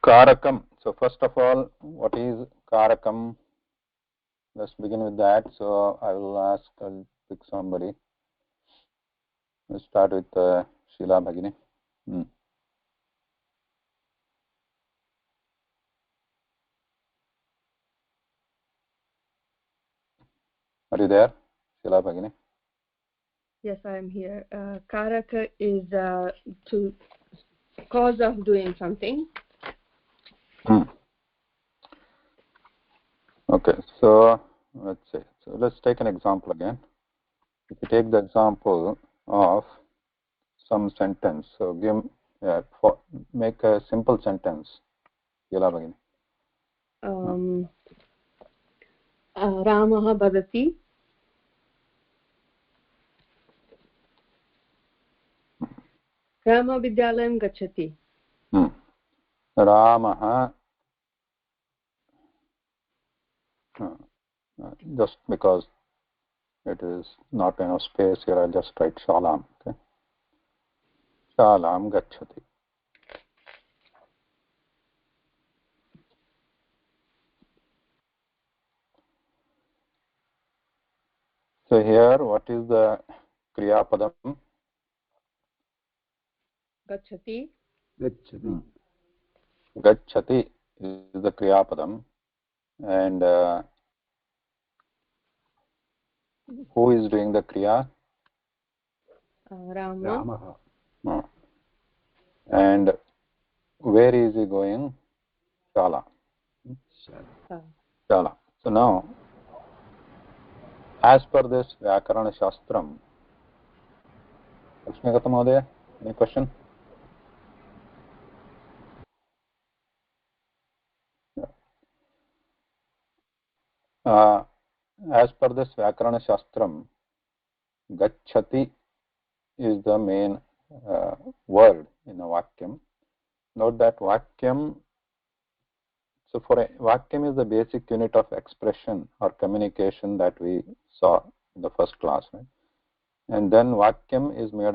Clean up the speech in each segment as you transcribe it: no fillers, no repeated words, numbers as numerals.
Karakam. So first of all, what is Karakam? Let's begin with that. So I'll pick somebody. Let's start with Sheila Bhagini. Are you there, Sheila Bhagini? Yes, I am here. Karaka is to cause of doing something. Okay, so let's see. So let's take an example again. If you take the example of some sentence, so make a simple sentence. Sheila Bhagini. Ramah badati. Rama vidyalayam gachati. Ramah. Just because it is not enough space here, I'll just write Shalam. Okay. Shalam gachati. So here, what is the Kriya Padam? Gachati. Gachati. Gachati is the Kriya Padam. And who is doing the Kriya? Rama. And where is he going? Shala. Shala. So now, as per this Vyakarana Shastram, Lakshmikata Mahodaya, any question? As per this Vyakarana Shastram, Gachati is the main word in a Vakyam. Note that Vakyam, so for a Vakyam is the basic unit of expression or communication that we saw in the first class, right? And then Vakyam is made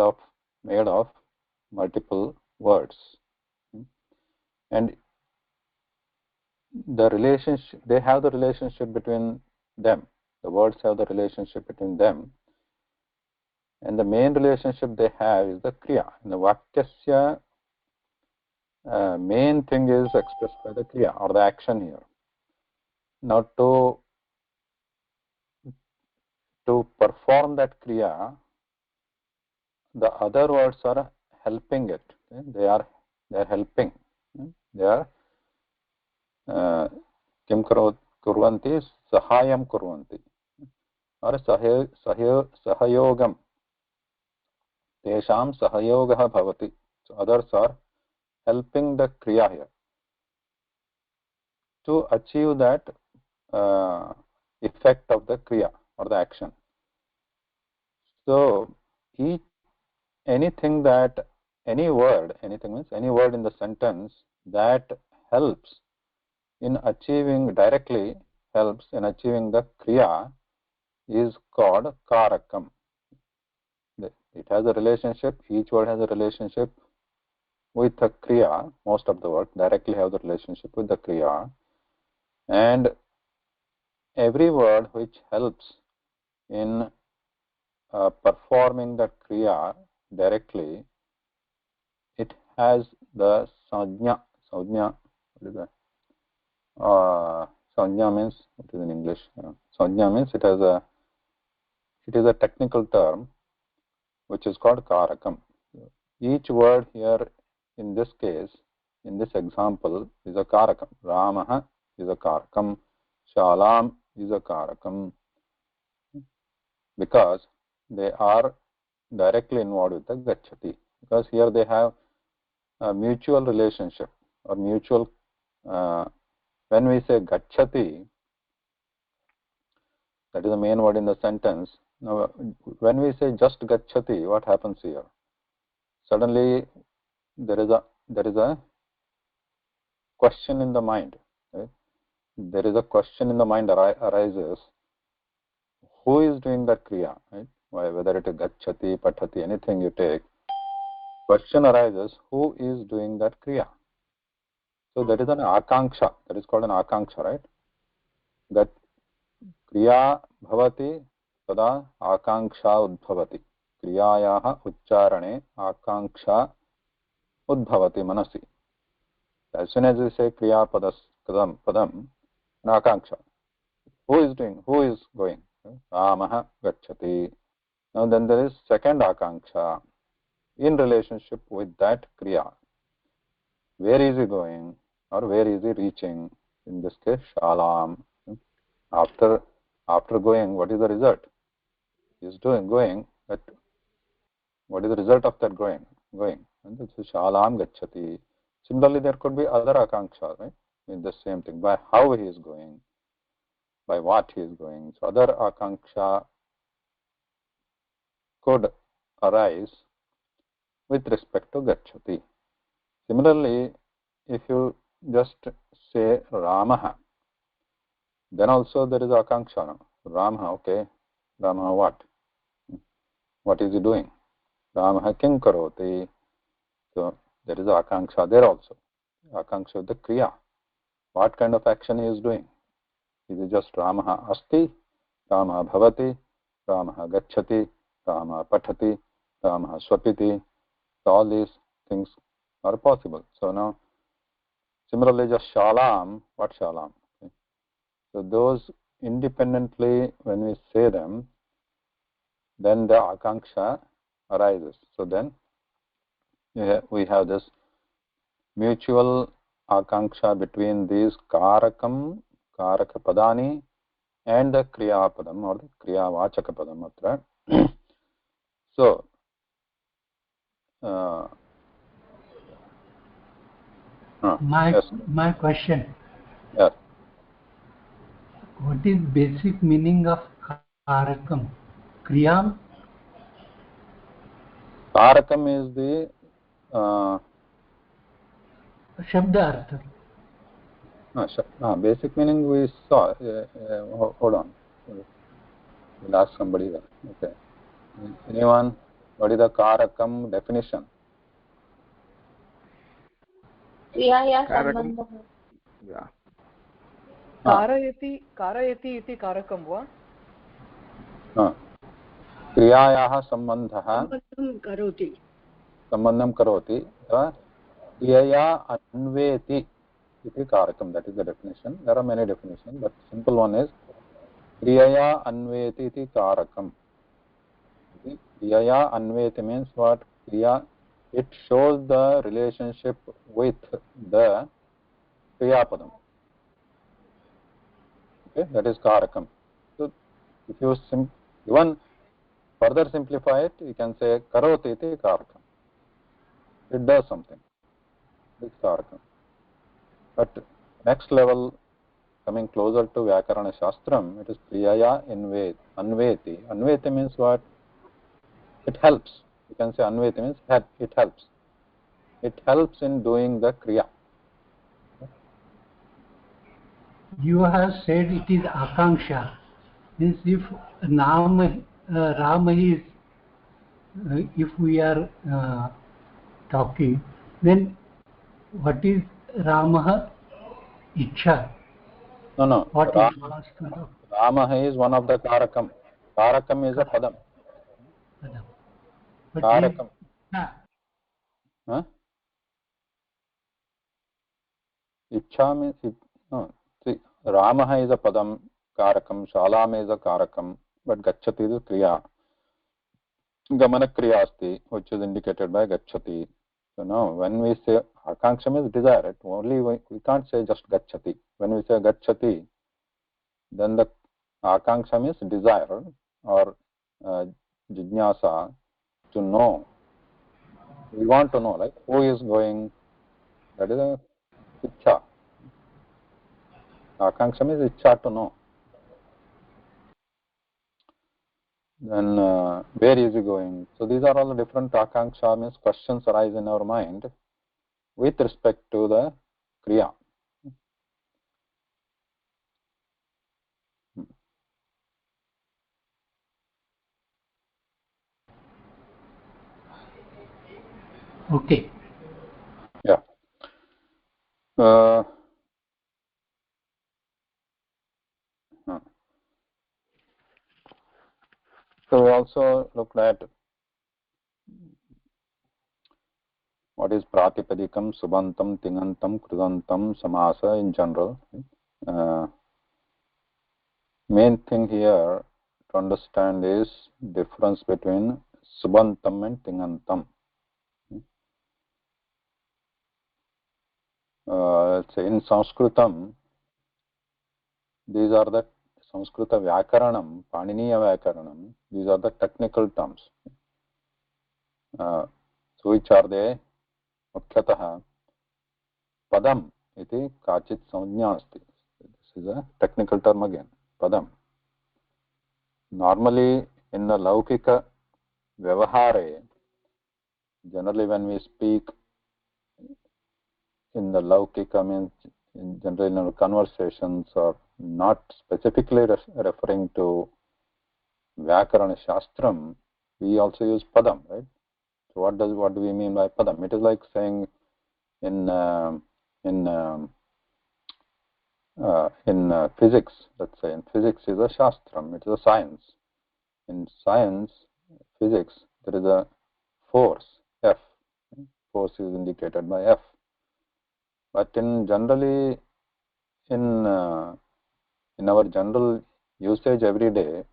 of multiple words. And the relationship, they have the relationship between them. The words have the relationship between them. And the main relationship they have is the Kriya. In the Vakyasya, main thing is expressed by the Kriya or the action here. Now to perform that Kriya, the other words are helping it. Okay? They are helping. They are kim kurvanti, sahayam kurvanti, or sahayogam. Tesham sahayogah bhavati. So others are helping the kriya here to achieve that effect of the kriya or the action. So anything word in the sentence that helps in achieving directly helps in achieving the kriya is called karakam. It has a relationship. Each word has a relationship with the kriya. Most of the words directly have the relationship with the kriya, and every word which helps in performing the kriya directly, it has the sajna. What is that? Sajna means, what is in English? Sajna means it is a technical term which is called karakam. Each word here in this case, in this example, is a karakam. Ramah is a karakam. Shalam is a karakam, because they are directly involved with the gachati. Because here they have a mutual relationship or mutual. When we say gachati, that is the main word in the sentence. Now, when we say just gachati, what happens here? Suddenly, there is a question in the mind. Right? There is a question in the mind arises. Who is doing that kriya? Right? Whether it is gachati, patati, anything you take, question arises: who is doing that kriya? So that is an akanksha. That is called an akanksha, right? That kriya bhavati tada akanksha udbhavati. Kriyayaha uchcharane akanksha udbhavati manasi. As soon as we say kriya padam, an akanksha. Who is doing? Who is going? Ramaha gacchati. Now then there is second akanksha in relationship with that kriya. Where is he going or where is he reaching? In this case, shalam. After going, what is the result? He is going, but what is the result of that going? And this is shalam gacchati. Similarly, there could be other akanksha, right? In the same thing, by how he is going, by what he is going. So other akanksha could arise with respect to gacchati. Similarly, if you just say Ramaha, then also there is akanksha. No? Ramaha, okay. Ramaha what? What is he doing? Ramaha kim karoti. So there is akanksha there also. Akanksha of the kriya. What kind of action he is doing? Is it just Ramaha asti, Ramaha bhavati, Ramaha gacchati, Ramaha pathati, Ramaha swapiti? So all these things are possible. So now, similarly, just shalam, what shalam? Okay. So those independently, when we say them, then the akanksha arises. So then we have this mutual akanksha between these karaka padani and the kriya padam or the kriya vachaka padam atra. So my question. Yes. What is basic meaning of karakam? Kriyam? Karakam is the Shabda artha. Basic meaning we saw. Hold on. We'll ask somebody there. Okay. Anyone? What is the Karakam definition? क्रियाया सम्बन्धः कारयति इति कारकं वा? क्रियायाः सम्बन्धः सम्बन्धं करोति क्रियया अन्वेति इति कारकं. That is the definition. There are many definitions, but simple one is kriyaya anveti iti karakam. Kriyaya anveti means what? Kriya, it shows the relationship with the kriyapadam. Okay, that is karakam. So if you even further simplify it, you can say karoti iti karakam. It does something. It's karakam. But next level, coming closer to Vyakarana Shastram, it is kriyaya anveti. Anveti means what? It helps. You can say anveti means it helps. It helps in doing the kriya. You have said it is akanksha. Means if Rama is, if we are talking, then what is Ramaha Ichha? No. What is asked to do? Ramaha is one of the karakam. Karakam is a padam. But Karakam. Ichha means no. See, Ramaha is a padam, karakam. Shalam is a karakam, but gacchati is a kriya. Gamana kriya asti, which is indicated by gacchati. So now, when we say akanksha means desire, only we can't say just gacchati. When we say gacchati, then the akanksha means desire or jijnasa, to know. We want to know, like who is going. That is a ichha. Akanksha means ichha to know. Then where is he going? So these are all the different akanksha means questions arise in our mind with respect to the kriya. Okay. Yeah. Uh, so we also looked at what is pratipadikam, subantam, tingantam, krudantam, samasa in general. Main thing here to understand is difference between subantam and tingantam. Let's say in Sanskritam, these are the Sanskrita Vyakaranam, Paniniya Vyakaranam, these are the technical terms. So which are they? Mukhyatah Padam iti kachit samjna asti. This is a technical term again, Padam. Normally in the Laukika Vyavahare, generally when we speak in the Laukika means in general in our conversations or not specifically referring to Vyakarana Shastram, we also use Padam, right? So what do we mean by Padam? It is like saying in physics, let's say in physics is a Shastram, it is a science. In science, physics, there is a force, F. Force is indicated by F. But in generally in our general usage every day,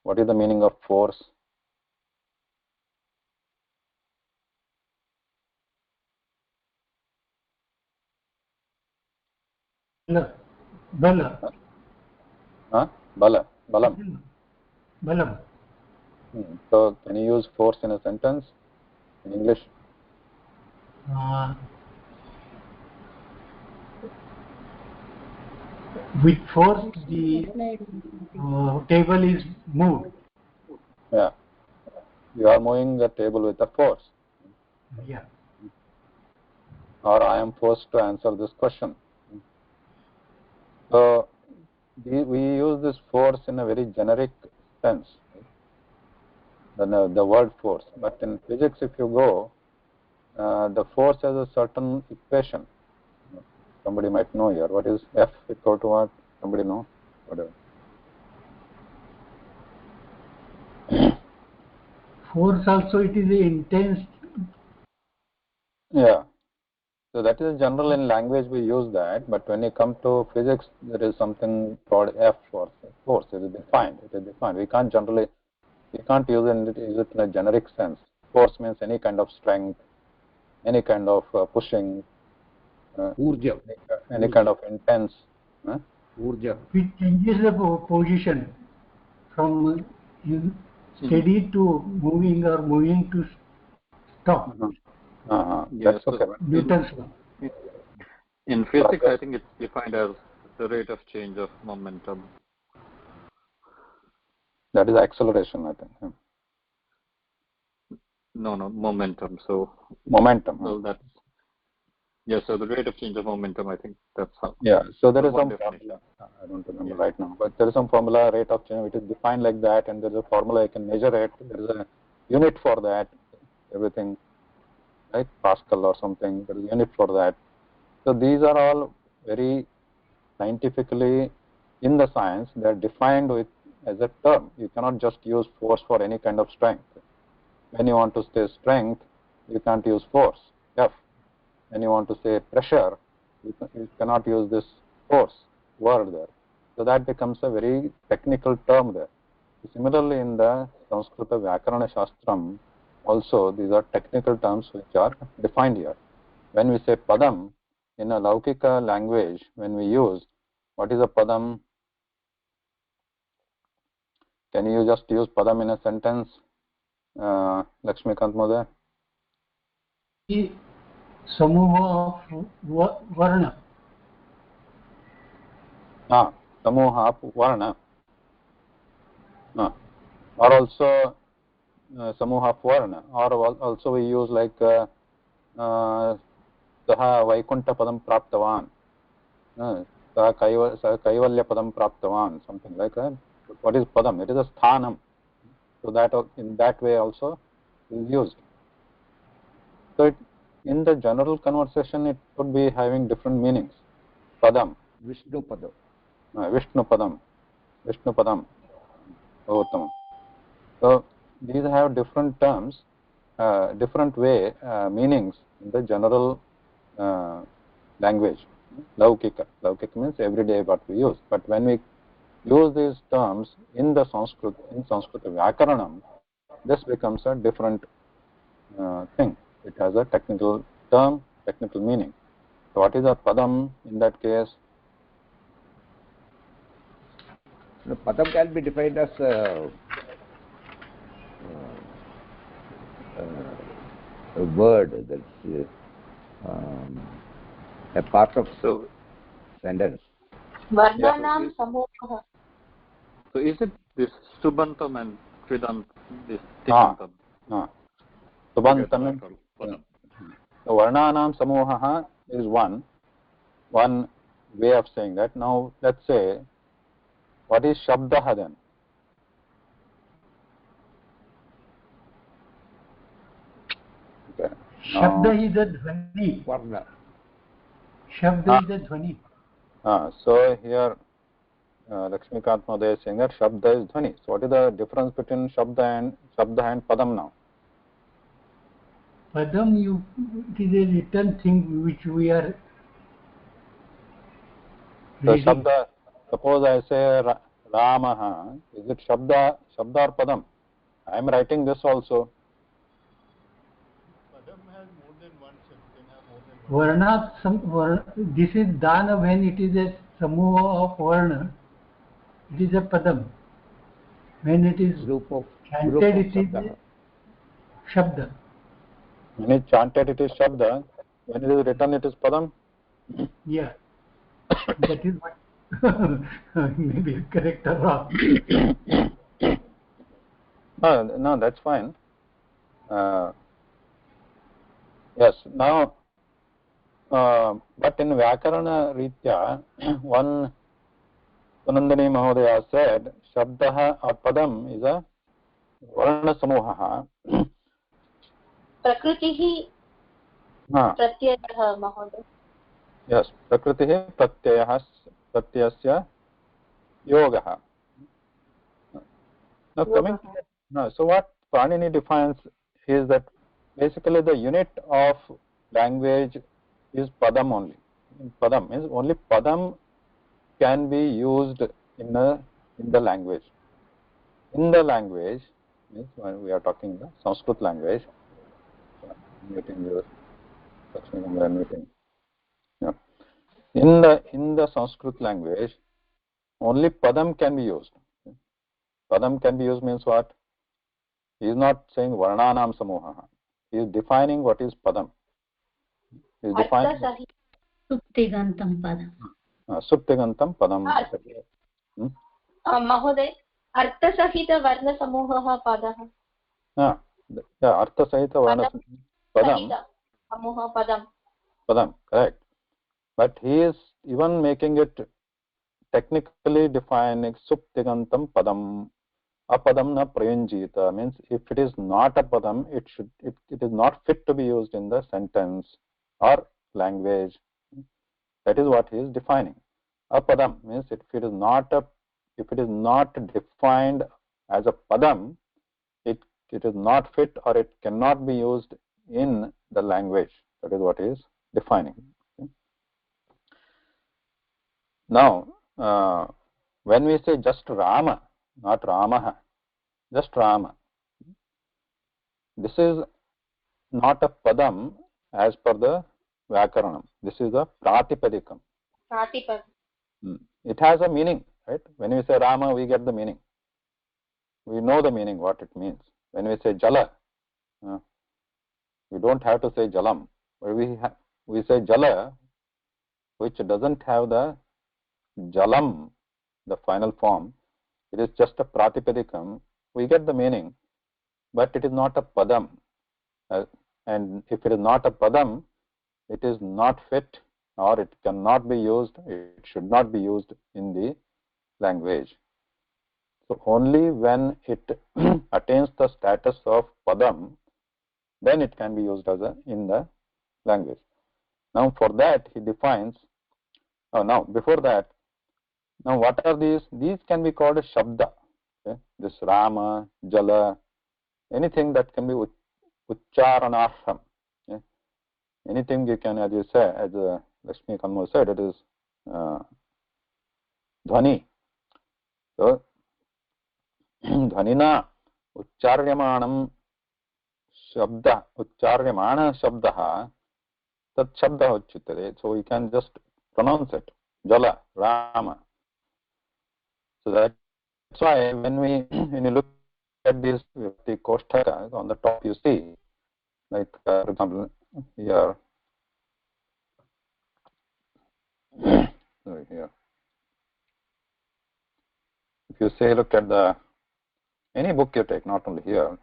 what is the meaning of force? Bala. Bala, Balam. Balam. So can you use force in a sentence in English? With force, the table is moved. Yeah. You are moving the table with a force. Yeah. Or I am forced to answer this question. So we use this force in a very generic sense, the word force. But in physics, if you go, the force has a certain equation. Somebody might know here. What is F equal to what? Somebody know? Whatever. Force also, it is intense. Yeah. So that is general in language we use that, but when you come to physics, there is something called F force. Force, it is defined. It is defined. We can't use it in a generic sense. Force means any kind of strength, any kind of pushing, Urja. any kind of intense. Urja. It changes the position from steady to moving or moving to stop. That's okay. Newton's law. In physics, I think it's defined as the rate of change of momentum. That is acceleration, I think. No, momentum. So momentum. Well, that's so the rate of change of momentum. I think that's how. Yeah. So there is some definition. formula. I don't remember right now, but there is some formula, rate of change. It is defined like that, and there is a formula you can measure it. There is a unit for that. Everything, right? Pascal or something. There is a unit for that. So these are all very scientifically in the science. They are defined with as a term. You cannot just use force for any kind of strength. When you want to say strength, you can't use force. F. When you want to say pressure, you cannot use this force word there. So that becomes a very technical term there. Similarly, in the Sanskrita Vyakarana Shastram, also these are technical terms which are defined here. When we say Padam, in a Laukika language, when we use, what is a Padam? Can you just use Padam in a sentence, Lakshmikant Mode? Samuha of Varna. Samuha of Varna. Or also Samuha of Varna. Or also we use like Saha Vaikunta Padam Praptavan. Saha Kaivalya Padam Praptavan. Something like that. What is Padam? It is a Sthanam. So that in that way also is used. So in the general conversation it could be having different meanings. Padam. Vishnu Padam. Vishnu Padam. Vishnu Padam. Uttamam. So these have different terms, different way meanings in the general language. Laukika. Laukika means everyday what we use. But when we use these terms in the Sanskrit, Vyakaranam, this becomes a different thing. It has a technical term, technical meaning. So what is a padam in that case? The padam can be defined as a word that's a part of sentence. Varnanam samohah. So is it this Subantam and Kridant, this Tikantam? Subantam. So Varnanam samohah is one way of saying that. Now let's say, what is Shabdaha then? Okay. Shabda is a dhvani. Varna. Shabda is a dhvani. So here Lakshmikant Madhya is saying that Shabda is dhvani. So what is the difference between Shabda and Padam now? Padam, it is a written thing which we are So reading. Shabda, suppose I say Ramaha, is it Shabda or Padam? I am writing this also. Padam has more than one shabd, can have more than one. Varna, this is dana when it is a samuha of varna. It is a padam. When it is Group of chanted, it is a shabda. When it chanted, it is Shabda. When it is written, it is Padam. Yeah. That is what maybe correct or wrong. No, that's fine. Yes. Now, but in Vyakarana Ritya, one Sunandani Mahodaya said, Shabdaha or Padam is a Varna Samohaha. Prakritihi pratyayah mahoday. Yes, Prakritihi pratyasya yogaha. Now coming to no, so what Panini defines is that basically the unit of language is Padam only. Padam means only Padam can be used in the language. In the language means when we are talking the Sanskrit language. Meeting. Yeah. In the Sanskrit language, only Padam can be used. Padam can be used means what? He is not saying Varnanam Samoha. He is defining what is Padam. He is defining Suptigantam Padam. Suptigantam Padam. Mahoday, artha sahita varna samohah padah. Artha sahita varna Padam. Samoha padam. Padam, correct. But he is even making it technically defining Suptigantam Padam. Apadam na prayanjita means if it is not a padam, it is not fit to be used in the sentence or language. That is what he is defining. Apadam means if it is not defined as a padam, it is not fit or it cannot be used in the language. That is what he is defining. Now, when we say just Rama, not Ramaha, just Rama, this is not a padam as per the Vyakaranam. This is a Pratipadikam. It has a meaning, right? When we say Rama, we get the meaning. We know the meaning, what it means. When we say Jala, we don't have to say Jalam. We say Jala, which doesn't have the Jalam, the final form. It is just a Pratipadikam. We get the meaning, but it is not a Padam. And if it is not a Padam, it is not fit or it cannot be used, it should not be used in the language. So only when it attains the status of Padam, then it can be used as in the language. Now for that he defines, now before that, now what are these? These can be called a shabda. Okay? This Rama, Jala, anything that can be ucharanarham. Okay? Anything you can, as you say, as Lakshmi Kanmo said, it is dhvani. So dhvanina ucharyamanam shabda, ucharyamana shabdaha tat shabda uchyate. So we can just pronounce it. Jala, Rama. So that's why when you look at this, the Koshtakas on the top, you see, like for example, here, here. If you say, look at any book you take, not only here,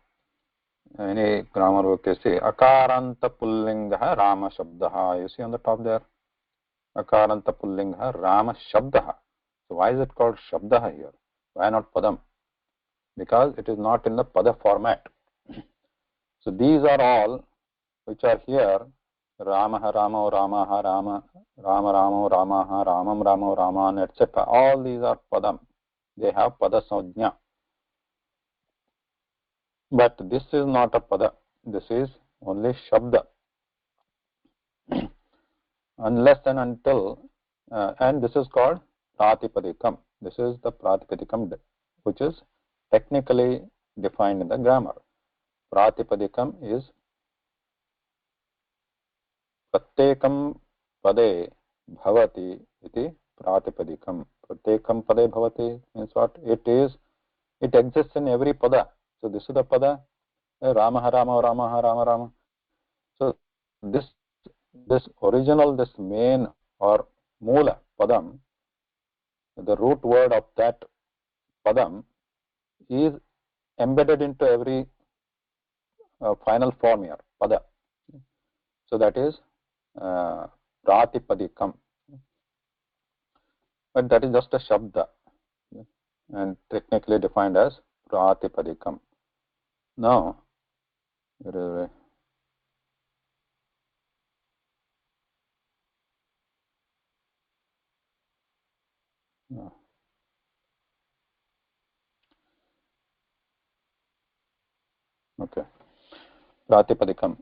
any grammar book you see, Akaranta Pullingaha Rama Shabdaha. You see on the top there, Akaranta Pullingaha Rama Shabdaha. So why is it called Shabdaha here? Why not Padam? Because it is not in the Pada format. So these are all which are here, Ramaha Rama Ramaha Rama, Rama Rama Ramaha, Ramam Rama Raman, etc. All these are Padam. They have Pada Sajna. But this is not a Pada. This is only Shabda. Unless and until, and this is called Pratipadikam. This is the Pratipadikam, which is technically defined in the grammar. Pratipadikam is Pratyekam Pade Bhavati iti Pratipadikam. Pratyekam Pade Bhavati means what? It exists in every Pada. So this is the Pada, Rama Rama Rama Rama Rama. So this original, this main or Mula Padam, the root word of that Padam is embedded into every final form here, Pada. So that is Pratipadikam. But that is just a Shabda and technically defined as Pratipadikam. Now, okay, Pratipadikam.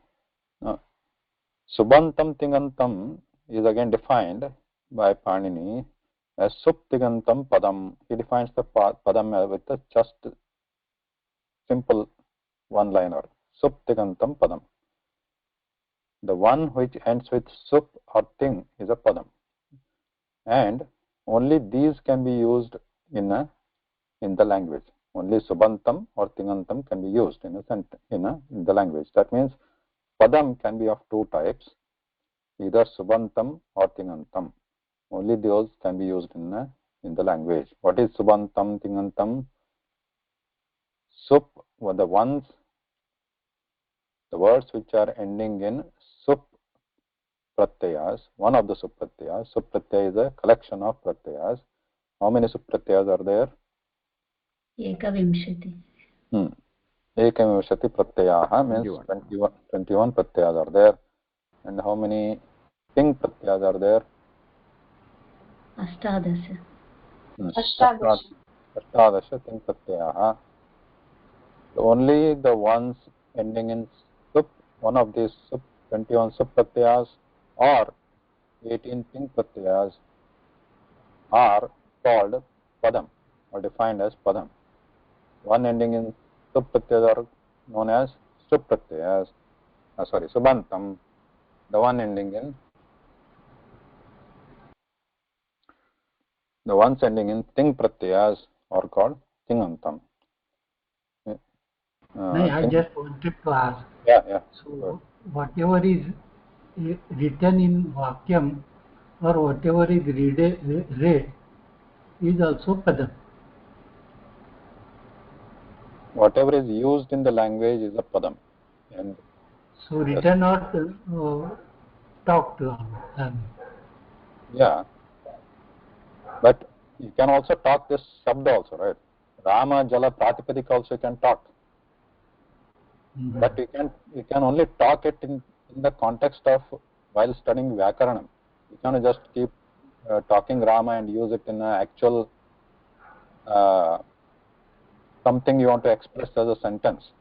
Subantam Tingantam is again defined by Panini as Suptigantam Padam. He defines the Padam with a just simple one-liner. Suptigantam Padam. The one which ends with Sup or Ting is a Padam. And only these can be used in the language. Only Subantam or Tingantam can be used in the language. That means Padam can be of two types, either Subantam or Tingantam. Only those can be used in the language. What is Subantam, Tingantam? Sup were the words which are ending in Sup pratyayas, one of the Sup pratyayas. Sup pratyaya is a collection of pratyayas. How many Sup pratyayas are there? Ekavimshati. Ekavimshati pratyayaha means 21 pratyayas are there. And how many Ting pratyayas are there? Ashtadasha. Ashtadasha Ting pratyayaha. Only the ones ending in Sup, one of these 21 Sup pratyayas or 18 Ting pratyayas are called Padam or defined as Padam. One ending in Sup pratyayas are known as Sup pratyayas. Subantam. The one ending in the ones ending in Ting pratyayas are called Tingantam. I just wanted to ask. Yeah. So whatever is written in Vakyam or whatever is read is also Padam. Whatever is used in the language is a Padam. And so written or talked. Yeah. But you can also talk this Shabda also, right? Rama, Jala, Pratipadika also you can talk. But you can only talk it in the context of while studying Vyakaranam. You cannot just keep talking Rama and use it in an actual something you want to express as a sentence.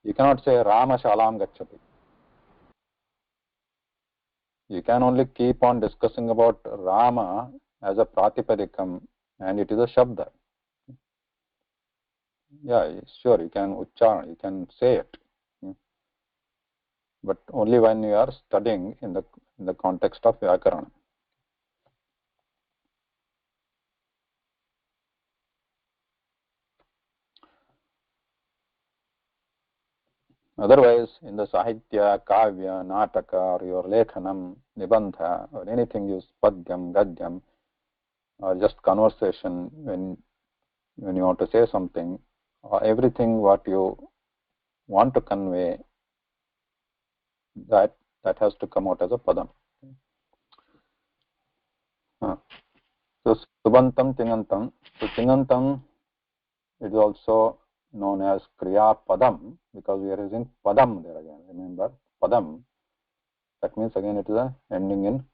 You cannot say Rama Shalam Gacchati. You can only keep on discussing about Rama as a Pratipadikam, and it is a Shabda. Yeah, sure, you can Uchcharan, you can say it. But only when you are studying in the context of Vyakaranam. Otherwise, in the Sahitya, Kavya, Nataka, or your Lekhanam, Nibandha, or anything use Padyam, Gadyam, or just conversation when you want to say something, or everything what you want to convey, that has to come out as a Padam. So Subantam, Tingantam. So Tingantam is also known as Kriya Padam because we are using Padam there again. Remember, Padam. That means again it is a ending in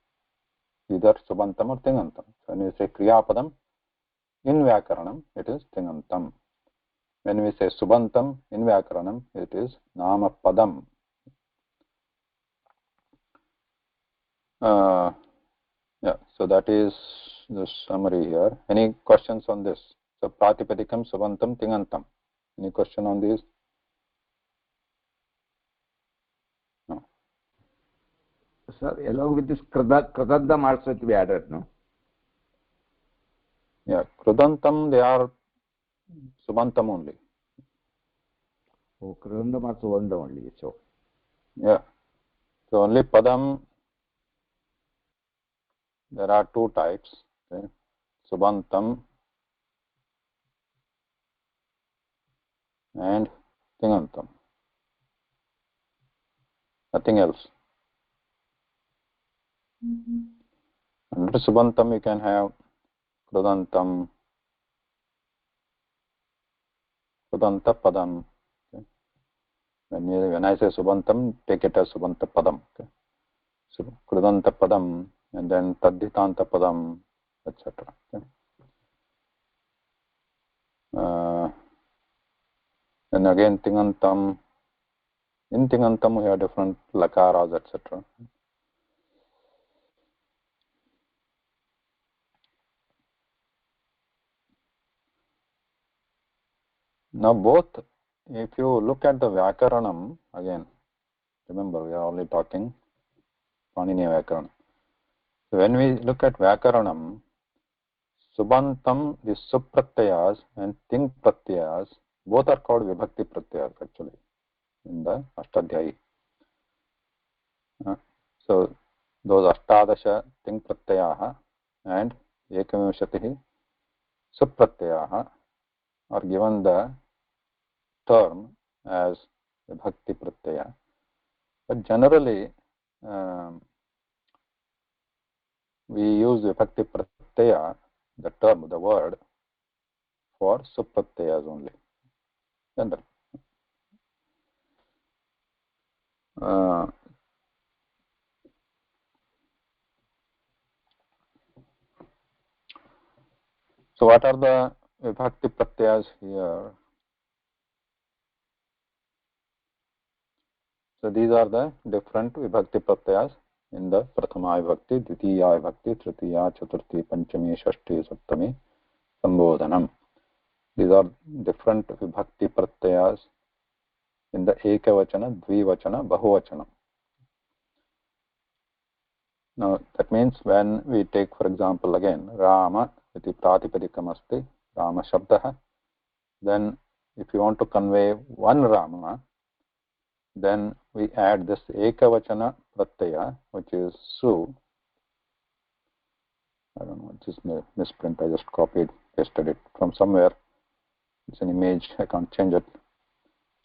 either Subantam or Tingantam. So when we say Kriya Padam, in Vyakaranam it is Tingantam. When we say Subantam in Vyakaranam, it is Nama Padam. Yeah, so that is the summary here. Any questions on this? So Pratipadikam, Subantam, Tingantam. Any question on these? No. Sir, along with this Kradandam also to be added, no? Yeah, Krudantam, they are Subantam only. Oh, Kradandam also one only, so. Yeah. So only Padam, there are two types. Okay. Subantam and Tingantam. Nothing else. Under Subantam you can have Krudantam, Krudanta Padam. Okay. When I say Subantam, take it as Subanta Padam. Okay. So Krudanta Padam and then Tadhitanta Padam, etc. Okay. And again Tingantam. In Tingantam we have different lakaras, etc. Now both, if you look at the Vyakaranam, again, remember we are only talking Paniniya Vyakaranam. So when we look at Vyakaranam, Subantam, the Supratyayas and Ting Pratyayas, both are called Vibhakti Pratyayas actually in the Ashtadhyayi. So those Ashtadasha Ting Pratyayaha and Ekavimshatihi Supratyayaha are given the term as Vibhakti Pratyaya. But generally, we use Vibhakti Pratyaya, the term, the word, for Supratyayas only. Generally. So what are the Vibhakti Pratyayas here? So these are the different Vibhakti Pratyayas in the Prathama Vibhakti, Dvitiya Vibhakti, Tritiya, Chaturthi, Panchami, Shashti, Saptami, Sambodhanam. These are different Vibhakti Pratyayas in the Ekavachana, Dvivachana, Bahuvachana. Now that means when we take, for example, again Rama iti pratipadikam asti, Rama Shabdaha, then if you want to convey one Rama, then we add this Ekavachana Pratyaya, which is Su. I don't know, it's just misprint, I just copied, pasted it from somewhere. It's an image, I can't change it.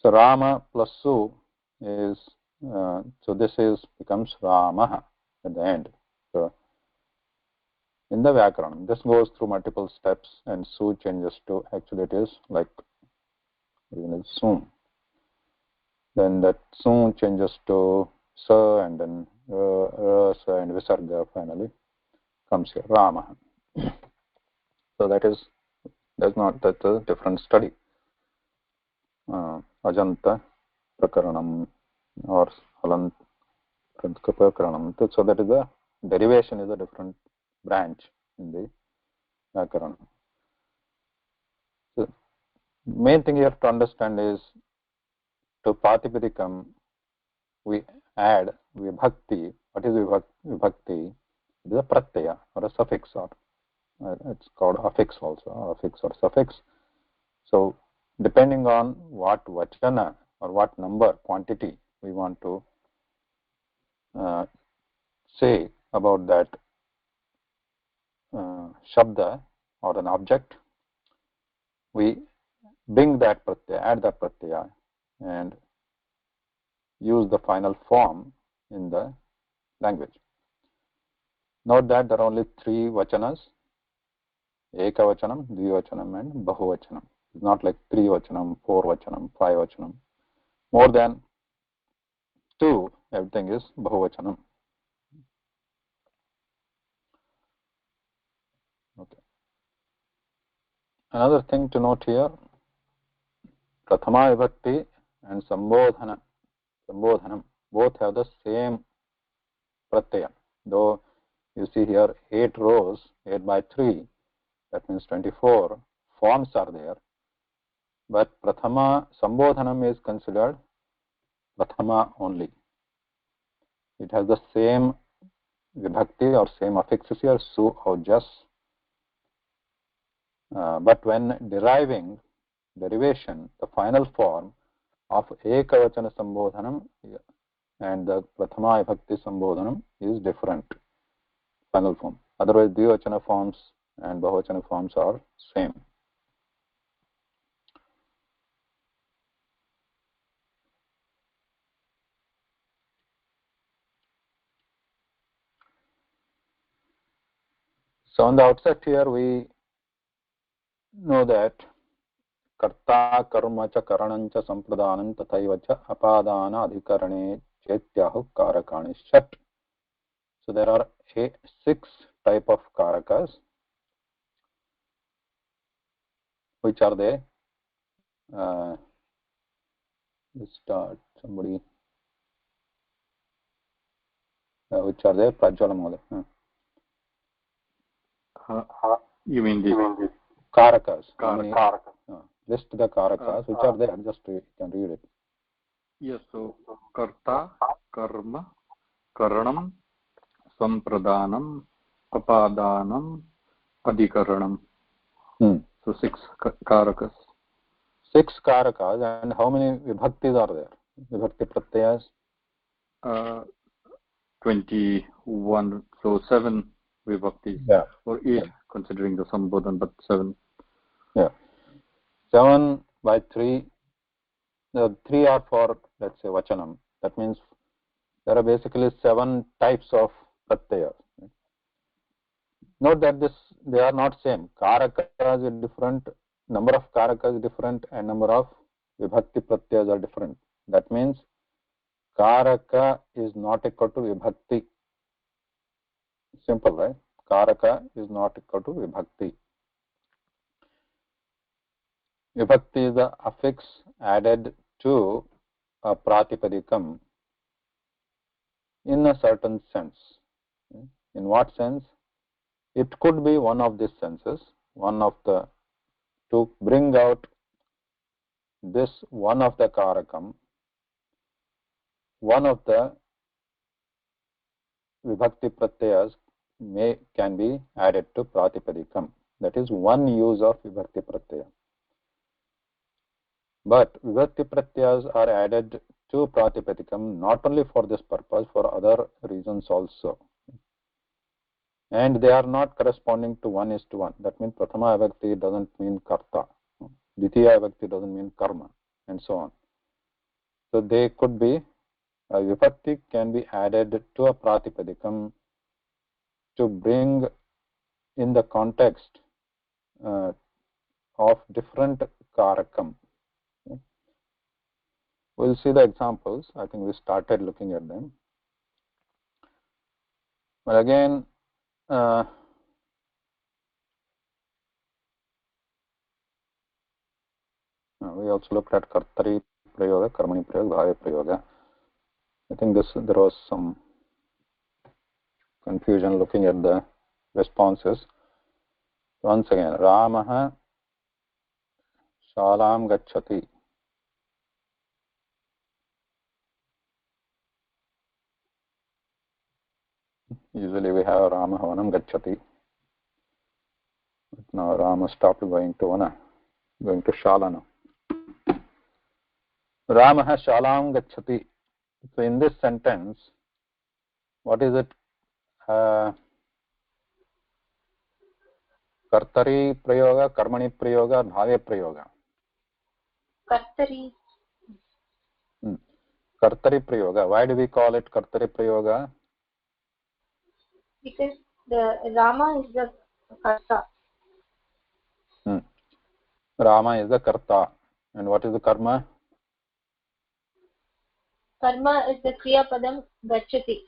So Rama plus Su is, so this is becomes Ramaha at the end. So in the Vyakaranam, this goes through multiple steps and Su changes to, actually it is like Sum. Then that Sum changes to Sa and then and Visarga finally comes here, Rama. So that's a different study. Ajanta Prakaranam or Halant Prakaranam. So that is the derivation is a different branch in the Vyakaranam. So main thing you have to understand is to Pratipadikam we add Vibhakti. What is Vibhakti? It is a pratyaya or a suffix, or it's called affix also, affix or suffix. So depending on what vachana or what number, quantity we want to say about that shabda or an object, we bring that pratyaya, add that pratyaya, and use the final form in the language. Note that there are only three vachanas: ekavachanam, dvivachanam, and bahuvachanam. It's not like three vachanam, four vachanam, five vachanam. More than two, everything is bahuvachanam. Okay. Another thing to note here: prathama vibhakti and sambodhanam both have the same pratyaya. Though you see here 8 rows, 8 by 3, that means 24 forms are there. But prathama sambodhanam is considered prathama only. It has the same vibhakti or same affixes here, su or jas. But when derivation, the final form of ekavachana sambodhanam and the prathama vibhakti sambodhanam is different, final form. Otherwise, dvivachana forms and bahuvachana forms are same. So on the outset here, we know that karta karma cha karanam cha sampradanam tathaiva cha apadana adhikarane chetyahu karakani shat. So there are 6 type of karakas. Which are they? Let's start. Somebody. Which are they? Prajwala Mohan. You mean the Karakas. Karakas. List the karakas. Which are there? Just you can read it. Yes. So karta, karma, karanam, sampradanam, apadanam, adhikaranam. So 6 karakas. 6 karakas, and how many vibhaktis are there? Vibhakti pratyayas? 21. So 7 vibhaktis. Yeah. Or 8 considering the sambodhan, but 7. Yeah. 7 by 3. The 3 are for, let's say, vachanam. That means there are basically 7 types of pratyayas. Note that they are not same. Karakas is different, number of karakas is different, and number of vibhakti pratyayas are different. That means karaka is not equal to vibhakti. Simple, right? Karaka is not equal to vibhakti. Vibhakti is the affix added to a pratipadikam in a certain sense. In what sense? It could be one of these senses, to bring out this one of the karakam, one of the vibhakti pratyayas can be added to pratipadikam. That is one use of vibhakti pratyaya. But vibhakti pratyayas are added to pratipadikam not only for this purpose, for other reasons also. And they are not corresponding to 1:1. That means prathama vibhakti doesn't mean karta, dvitiya vibhakti doesn't mean karma, and so on. So they could be, a vibhakti can be added to a pratipadikam to bring in the context of different karakam. We'll see the examples. I think we started looking at them. But again, we also looked at Kartari Prayoga, Karmani Prayoga, Bhave Prayoga. I think there was some confusion looking at the responses. Once again, Ramaha Shalam Gacchati. Usually we have Rama Vanam Gacchati. But now Rama stopped going to Vana, going to Shala now. Ramaha Shalam Gacchati. So in this sentence, what is it? Kartari Prayoga, Karmani Prayoga, Bhave Prayoga. Kartari. Kartari Prayoga. Why do we call it Kartari Prayoga? Because the Rama is the karta. Rama is the karta. And what is the karma? Karma is the kriya padam gacchati.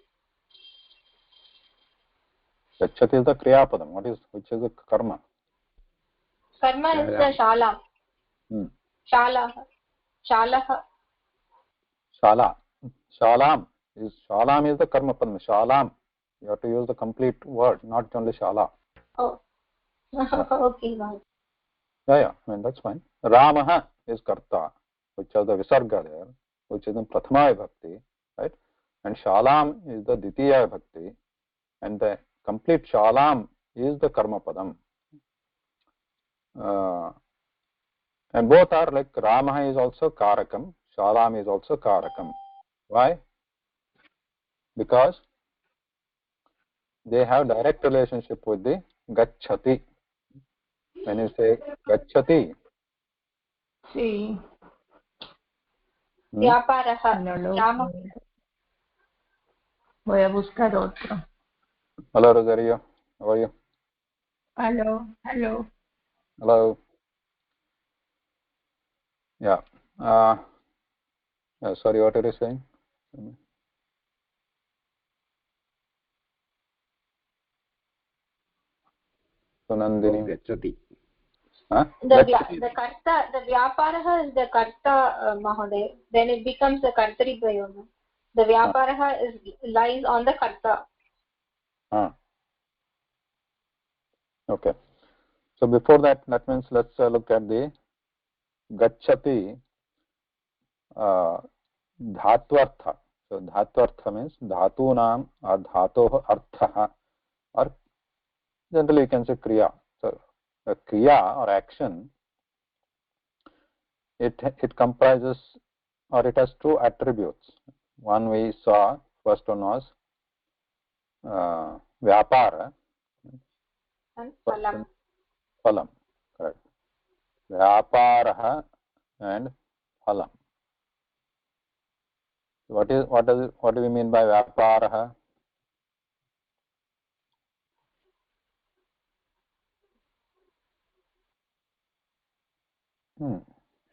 Gacchati is the kriya padam. Which is the karma? Karma is the shala. Shala. Shala. Shalam is the karma padam. Shalam. You have to use the complete word, not only shala. Oh. Okay, wow. Yeah. I mean, that's fine. Ramaha is karta, which is the visarga there, which is in prathama vibhakti, right? And shalam is the ditiya vibhakti, and the complete shalam is the karma padam. And both are like Ramaha is also Karakam, Shalam is also Karakam. Why? Because they have direct relationship with the Gacchati. When you say Gacchati, See. Vyaparaha. Rama. Voy a buscar otro. hello Rosario, how are you? Hello. Hello. Yeah. Sorry, what are you saying? Sunandini. Gacchati. Huh? The karta, the vyaparaha is the karta, Mahoday. Then it becomes the kartari prayoga. The vyaparaha lies on the karta. Okay. So before that means let's look at the Gacchati Dhatvartha. So Dhatvartha means Dhatunam or Dhatoh Artha, or generally you can say Kriya. So a Kriya or action, it comprises, or it has two attributes. One we saw, first one was Vyapara And palam. Palam, correct. Vyaparaha and Palam. What do we mean by Vyaparaha?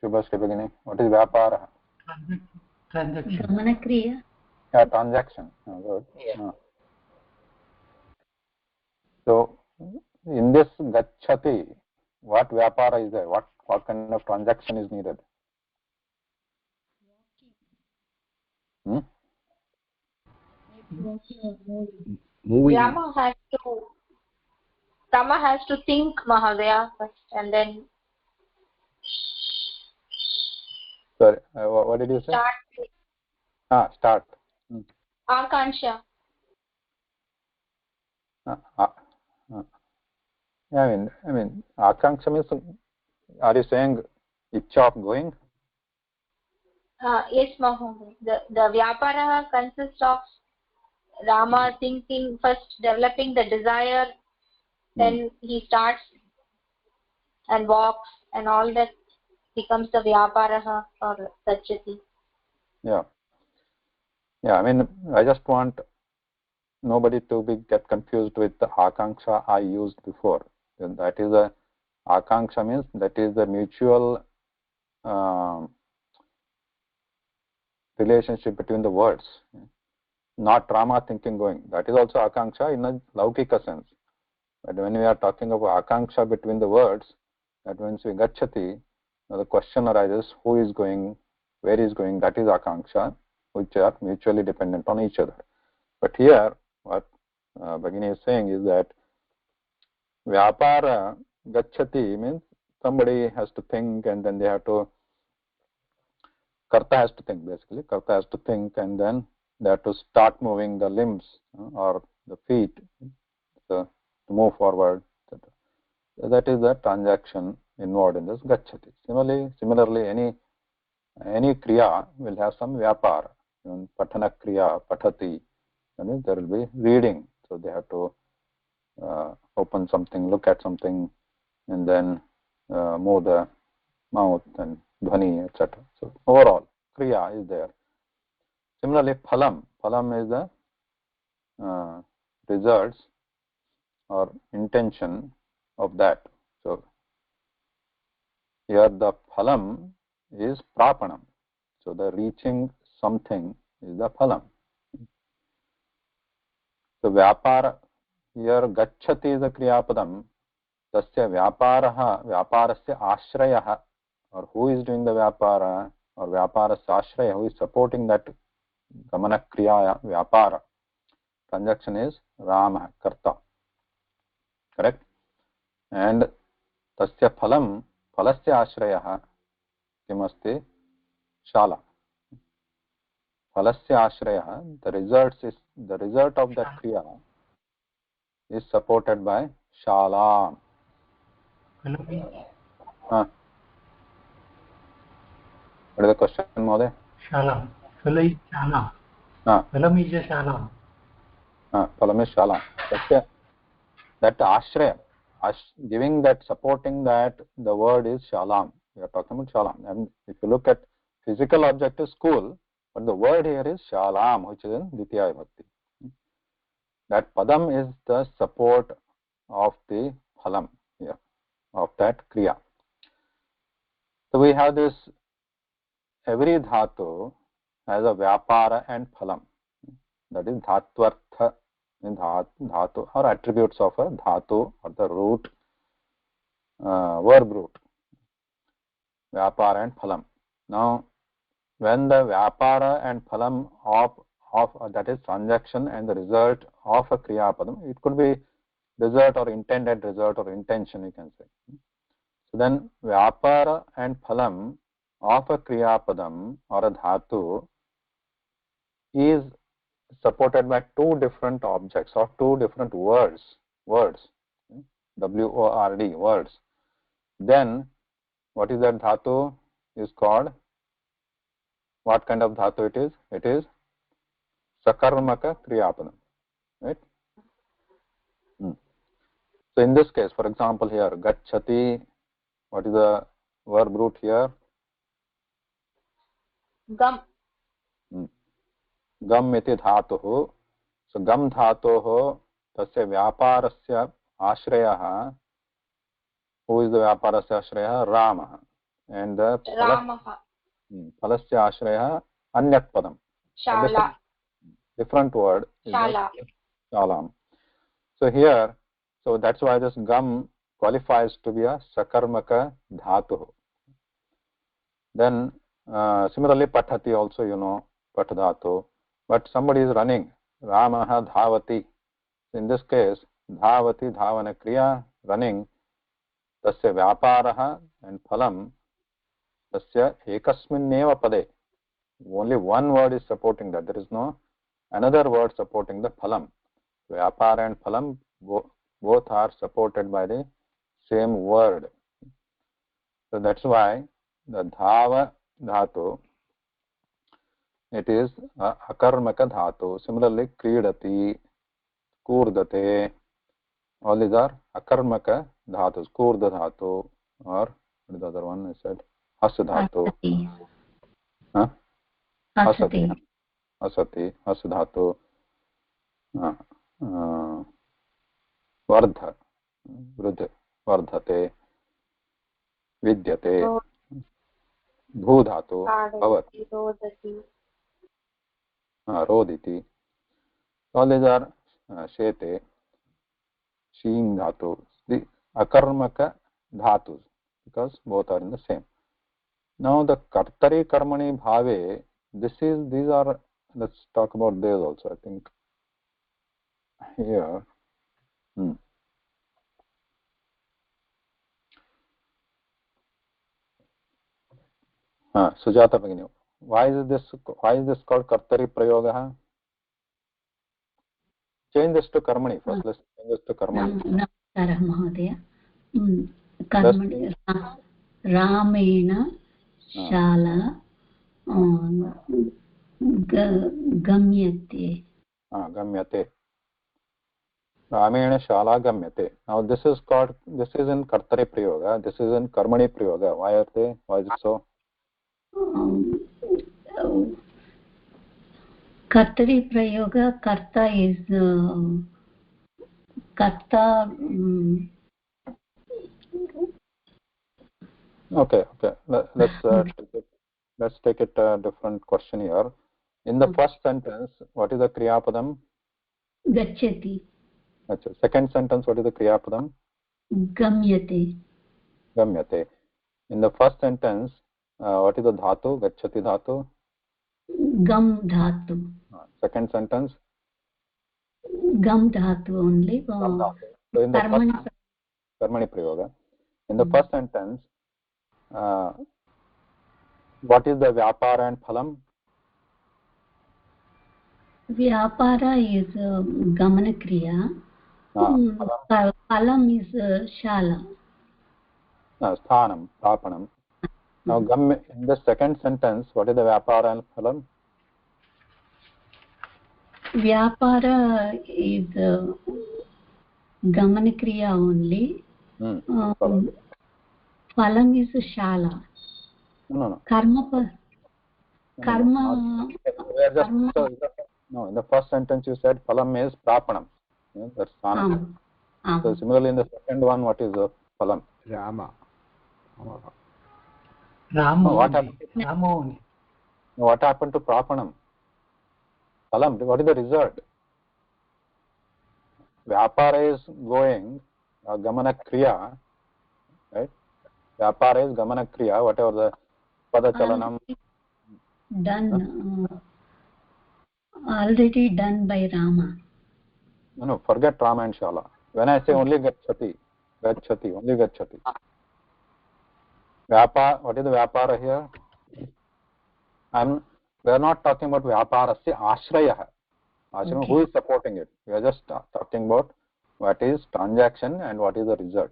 Shubhash ke beginning. What is Vyaparaha? Transaction. Gamanakriya. Yeah, transaction. Good. Yeah. So in this Gacchati, what Vyapara is there? What kind of transaction is needed? Moving. Rama has to think, Mahadaya, first, and then Sorry, what did you say? Start. Akanksha. Yeah, I mean, Akanksha means, are you saying itcha of going? Yes, Mahoday. The vyapara consists of Rama thinking, first developing the desire, then he starts and walks, and all that becomes the vyaparaha or gacchati. Yeah. I mean, I just want nobody to get confused with the akanksha I used before. And that is a akanksha means that is the mutual relationship between the words. not Rama thinking going. That is also akanksha in a laukika sense. But when we are talking about akanksha between the words, that means we gachati, the question arises who is going, where is going, that is akanksha, which are mutually dependent on each other. But here, what Bhagini is saying is that vyapara gachati means somebody has to think and then they have to, karta has to think basically, karta has to think and then they have to start moving the limbs or the feet to move forward. That is the transaction involved in this gachati. Similarly, any kriya will have some vyapara. Patana kriya, patati, and there will be reading. So they have to open something, look at something, and then move the mouth and dhvani, etc. So overall, kriya is there. Similarly, phalam is the results or intention of that. So here the phalam is prapanam. So the reaching something is the phalam. So vyapara, here gachati is a kriyapadam. Tasya vyaparasya ashrayah, or who is doing the vyapara, or vyaparasya ashraya, who is supporting that gamana kriya vyapara. Transaction is Rama, karta. Correct? And tasya phalam, phalasya ashrayah, kimasti shala. Phalasya ashrayah, the result of that kriya is supported by shala. What is the question, Mode? Shala. Phala is shala. Phalam is a shala. Phalam is shala. That ashraya, giving that, supporting that, the word is shalam. We are talking about shalam. And if you look at physical object is school, but the word here is shalam, which is in Ditya Vibhakti. That padam is the support of the phalam here, of that kriya. So we have this, every dhatu has a vyapara and phalam. That is dhatvartha, dhatu, or attributes of a dhatu or the root, verb root, vyapara and phalam. Now, when the vyapara and phalam of that is transaction and the result of a kriya padam, it could be result or intended result or intention, you can say. So then vyapara and phalam of a kriya padam or a dhatu is supported by two different objects or two different words, word, words. Then what is that dhatu is called? What kind of dhatu it is? It is sakarmaka kriyapadam, right? So in this case, for example, here gachati, what is the verb root here? Gam. Gam iti dhatuh. So gam dhatuh tasya vyaparasya ashrayah. Who is the vyaparasya ashrayah? Rama. And the phalasya ashrayah anyat padam. Shala. Different word. Shala. Shalam. So here, so that's why this gam qualifies to be a sakarmaka dhatu. Then similarly pathati also, you know, patadhatu. But somebody is running, Ramaha dhavati. In this case, dhavati, dhavana kriya, running, tasya vyaparaha and phalam, tasya ekasminneva pade. Only one word is supporting that. There is no another word supporting the phalam. Vyapara and phalam both are supported by the same word. So that's why the dhava dhatu, it is akarmaka dhatu. Similarly, kridati, kurdate, all these are akarmaka dhatus. Kurda dhatu, or what is the other one I said? Has dhatu. Hasati. Hasati, has dhatu. Vardha, vrudh, vardhate, vidyate, bhu dhatu, bhavat, roditi. all these are shete, sheen dhatu, the akarmaka dhatus, because both are in the same. Now the kartari karmani bhave, these are, let's talk about these also, I think. Here. Sujata Bhagini, why is this called kartari prayoga? Change this to karmani first. Let's change this to karmani. Namaskara Mahodaya. Karmani Ramena Shala Gamyate. Gamyate. Ramena Shala Gamyate. Now this is in kartari prayoga. This is in karmani prayoga. Why are they? Why is it so? Kartari prayoga, karta is karta. Okay. Let's take it a different question here. In the first sentence, what is the kriya padam? Gacchati. Second sentence, what is the kriya padam? Gamyate. Gamyate. In the first sentence, what is the dhatu? Gacchati dhatu? Gam dhatu. Second sentence? Gam dhatu only. So in the karmani prayoga. In the first sentence, what is the vyapara and phalam? Vyapara is gamana kriya. Palam is shala. Sthanam, prapanam. Now in the second sentence, what is the vyapara and phalam? Vyapara is gamana kriya only. Phalam is shala. No. Karma. No, in the first sentence you said phalam is prapanam. That's sthanam. So similarly in the second one, what is the phalam? Rama. What happened to prapanam? Phalam, what is the result? Vyapara is going, gamana kriya, right? Vyapara is gamana kriya, whatever the padachalanam. Done. Already done by Rama. No, forget Rama and Shala. When I say only gacchati, only gacchati. Vyapara, what is the vyapara here? We are not talking about vyaparasya ashraya. Ashraya, who is supporting it? We are just talking about what is transaction and what is the result.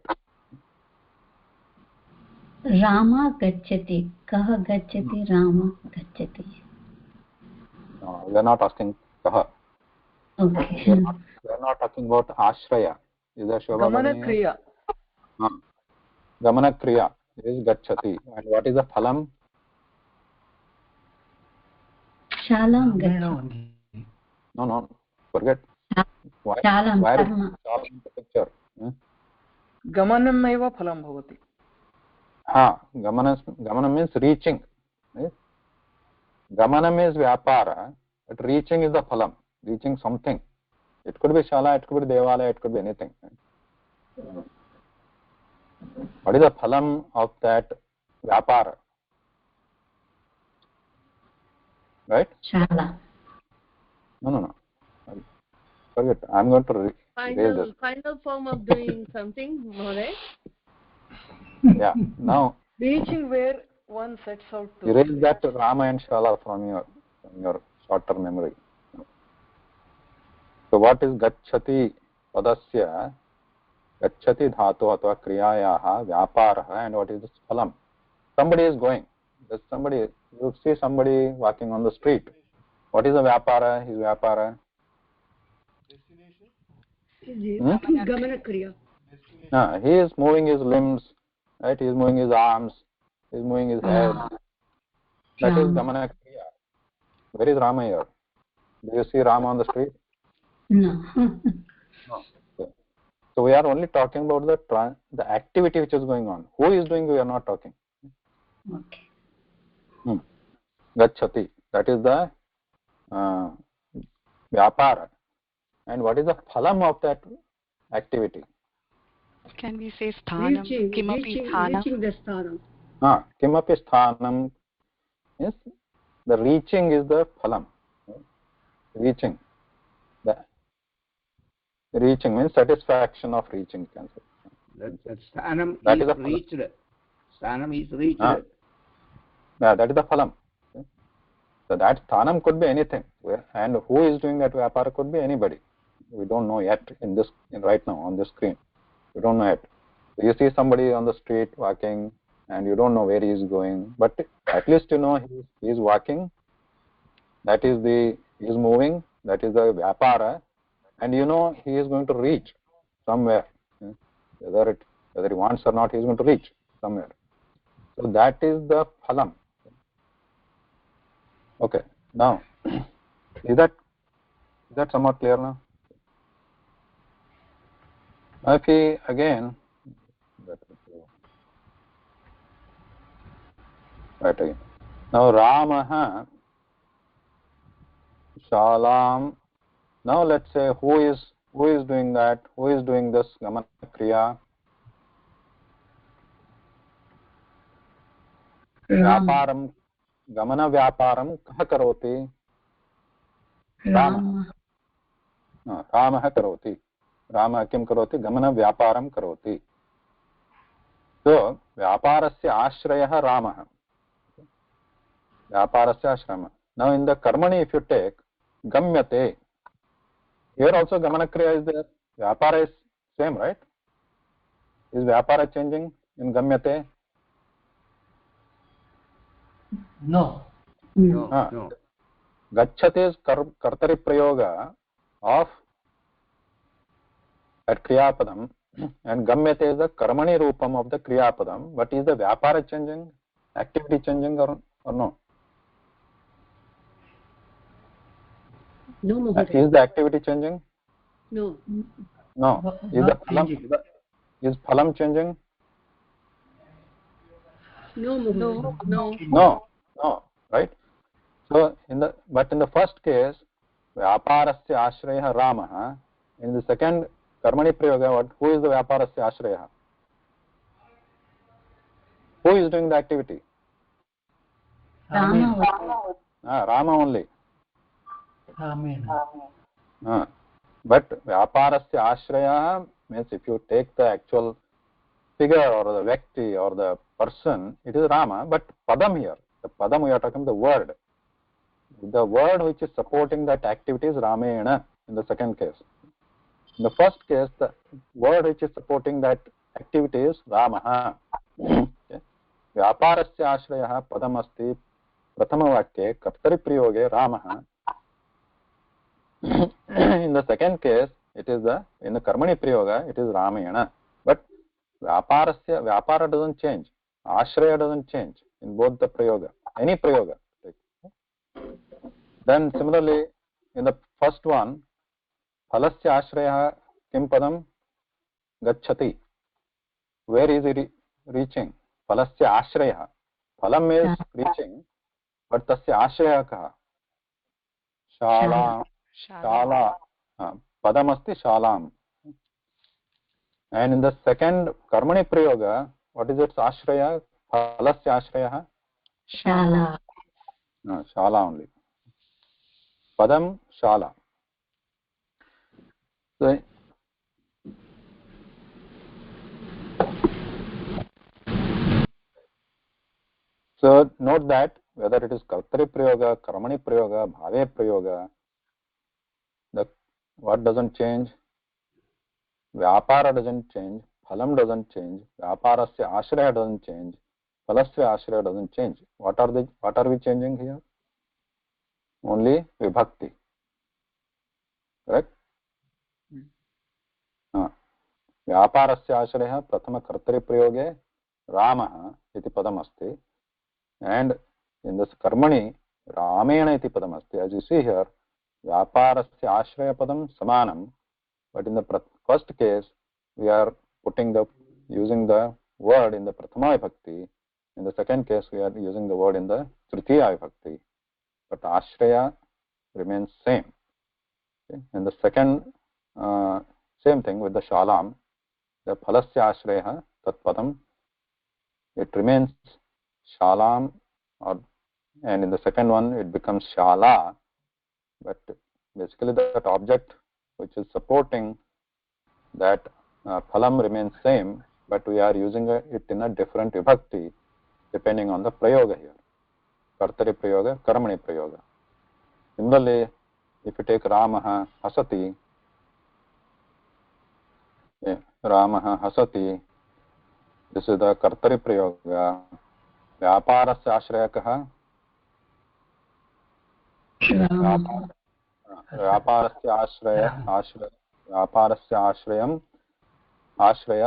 Rama gacchati. Kaha gacchati, Rama gacchati. No, we are not asking kaha. Okay. We are not talking about ashraya. Is that Shobha? Gamana kriya. Gamana kriya is gacchati. And what is the phalam? Shalam gacchati. No. Forget. Shalam why karma. Shalam in the picture? Gamanam eva phalam bhavati. Gamanam means reaching. Right? Gamanam is vyapara, but reaching is the phalam. Reaching something. It could be shala, it could be devalaya, it could be anything. What is the phalam of that vyapara? Right? Shala. No. Forget. I'm going to raise this. Final form of doing something, Mahodaya? Yeah. Now. Reaching where one sets out to. Erase that Rama and Shala from your short-term memory. So what is gacchati padasya? Gacchati dhatu atva kriyayaha vyaparaha, and what is this phalam? Somebody is going. There's somebody. You see somebody walking on the street. What is the vyapara? His vyapara? Gamana kriya. He is moving his limbs, right? He is moving his arms. He is moving his head. That is gamana kriya. Where is Rama here? Do you see Rama on the street? No. No. Okay. So we are only talking about the activity which is going on. Who is doing? We are not talking. Okay. Gacchati. That is the vyapara. and what is the phalam of that activity? Can we say sthanam? Kimapi sthanam? Reaching the sthanam. Kimapi sthanam is the reaching is the phalam. Reaching. The reaching means satisfaction of reaching. You can say. That sthanam That is is reached. Sthanam is reached. Yeah, that is the phalam. So that sthanam could be anything, and who is doing that vyapara could be anybody. We don't know yet right now on this screen. We don't know yet. So you see somebody on the street walking, and you don't know where he is going, but at least you know he is walking. That is he is moving. That is the vyapara, and you know he is going to reach somewhere. Whether he wants or not, he is going to reach somewhere. So that is the phalam. Okay. Now, is that somewhat clear now? If he again, right again. Now Ramaha Shalam. Now let's say who is doing that? Who is doing this gamana kriya? Vyaparam, gamana vyaparam kah karoti? Rama. Ramah karoti. Rama kim karoti? Gamana vyaparam karoti. So vyaparasya ashrayah Ramah. Vyaparasya ashrama. Now in the karmani, if you take gamyate, here also gamana kriya is there. Vyapara is same, right? Is vyapara changing in gamyate? No. No. Gacchate is kartari prayoga of that kriyapadam, and gamyate is the karmani rupam of the kriyapadam. But is the vyapara changing, activity changing or no? No, Is the activity changing? No. No. Is the phalam, is phalam changing? No. Right? So in the first case, vyaparasya ashrayah Ramah. In the second karmani prayoga, who is the vyaparasya ashrayah? Who is doing the activity? Rama. Rama only. Amen. But vyaparasya ashrayah means if you take the actual figure or the vyakti or the person, it is Rama. But padam here, the padam we are talking the word. The word which is supporting that activity is Ramayana in the second case. In the first case, the word which is supporting that activity is Ramaha. Okay. Vyaparasya ashrayah padam asti prathama vakye kartari prayoge Ramaha. In the second case, it is in the karmani prayoga, it is Ramayana. But vyapara doesn't change. Ashraya doesn't change in both the prayoga. Any prayoga. Then similarly, in the first one, phalasya ashraya kim padam gacchati. Where is it reaching? Phalasya ashraya. Phalam is reaching, but tasya ashraya kaha? Shala. Padam asti shalam. And in the second karmani prayoga, what is its ashraya? Phalasya ashraya? Shala. Shala only. Padam shala. So note that whether it is kartari prayoga, karmani prayoga, bhave prayoga, what doesn't change? Vyapara doesn't change, phalam doesn't change, vyaparasya ashraya doesn't change, phalasya ashraya doesn't change. What are we changing here? Only vibhakti. Correct? व्यापारस्य आश्रयः प्रथम कर्तरिप्रयोगे रामः इति पदमस्ति, and in this karmani ramena iti padamasti. As you see here, vyaparasya ashraya padam samanam, but in the first case we are using the word in the prathama vibhakti. In the second case we are using the word in the tritiya vibhakti, but ashraya remains same. Okay? In the second same thing with the shalam. The phalasya ashraya tat padam, it remains shalam, and in the second one it becomes shala, but basically that object which is supporting that phalam remains same, but we are using it in a different vibhakti depending on the prayoga here. Kartari prayoga, karmani prayoga. Similarly, if you take Ramaha hasati, Ramaha hasati, this is the kartari prayoga. Vyaparasya ashrayakah, व्यापारस्य आश्रय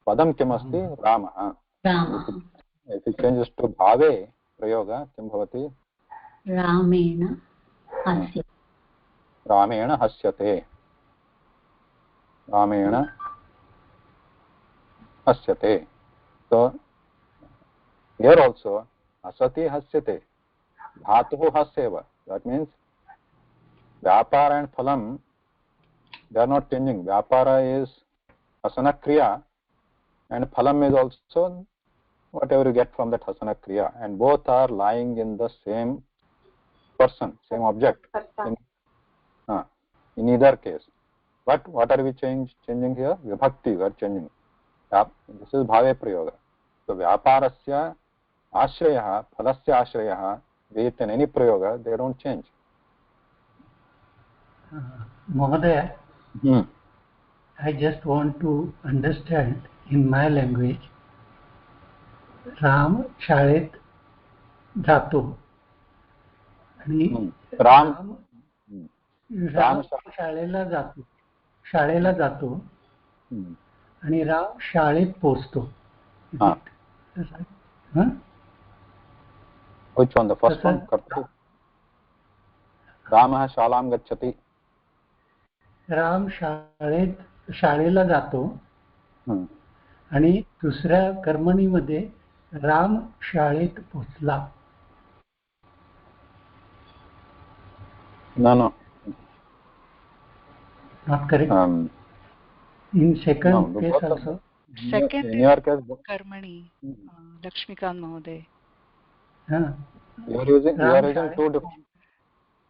पदं किमस्ति रामः. If it changes to भावे प्रयोग किं भवति? रामेण हस्यते. So here also hasati hasyate, dhatuः hasyeva. That means vyapara and phalam, they are not changing. Vyapara is hasana kriya and phalam is also whatever you get from that hasana kriya, and both are lying in the same person, same object in either case. But what are we changing here? Vibhakti we are changing. This is bhave prayoga. So vyaparasya ashrayah, phalasya ashrayah, be it in any prayoga, they don't change. Mahodaya, I just want to understand in my language. Ram शाळेत जातो आणि राम शाळेला जातो आणि राम शाळेत पोहोचतो. Which one? The first one? Ramah shalam gacchati. Ram शाळेला जातो आणि दुसऱ्या कर्मणीमध्ये राम शाळेत पोहोचला. No. Not correct. In second case also. Second in your case, karmani, Lakshmikant Mahoday. You are using two different.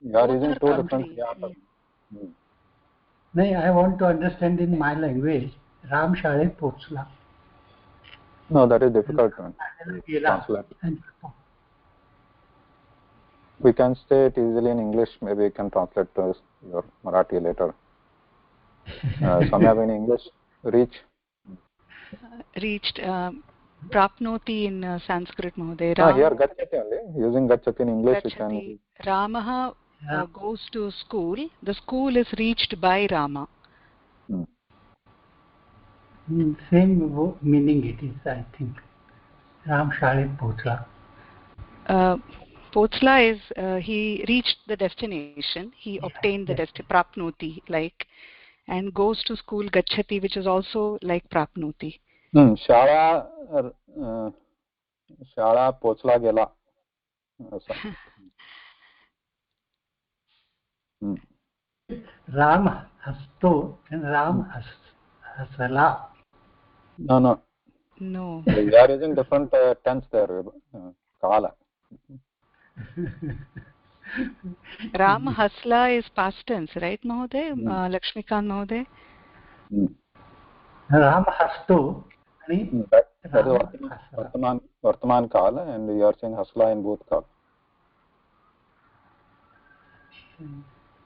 You are using two different. No, I want to understand in my language. Ram शाळेत पोहोचला. No, that is difficult to translate. We can say it easily in English. Maybe we can translate to your Marathi later. Samya in English, reached, prapnoti in Sanskrit, Mahoday. Here gacchati only. Using gacchati in English, gacchati. we can. Ramaha goes to school. The school is reached by Rama. Same meaning it is, I think. Ram शाळेत पोहोचला. Pochla is he reached the destination. He obtained the prapnoti, like, and goes to school gacchati, which is also like prapnoti. Shala pochla gela. Ram hasto and Ram hasala. No. We are using different tense there. Kala. Ram hasla is past tense, right, Mahoday? Lakshmikant Mahoday? Ram hasto. That is Vartaman Kala, and you are saying hasla in both Kala.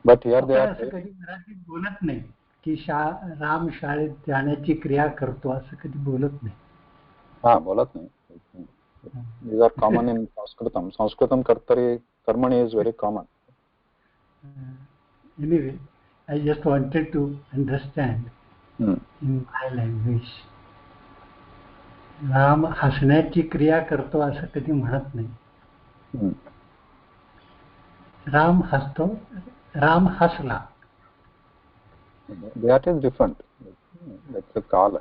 But here they are. असं कधी मराठीत बोलत नाही की राम शाळेत जाण्याची क्रिया करतो असं कधी बोलत नाही. बोलत नाही. These are common in Sanskritam. Sanskritam karmani is very common. Anyway, I just wanted to understand in my language. Ram हसण्याची क्रिया करतो असं कधी म्हणत नाही. राम हसतो, राम हसला. That is different. That's a kala.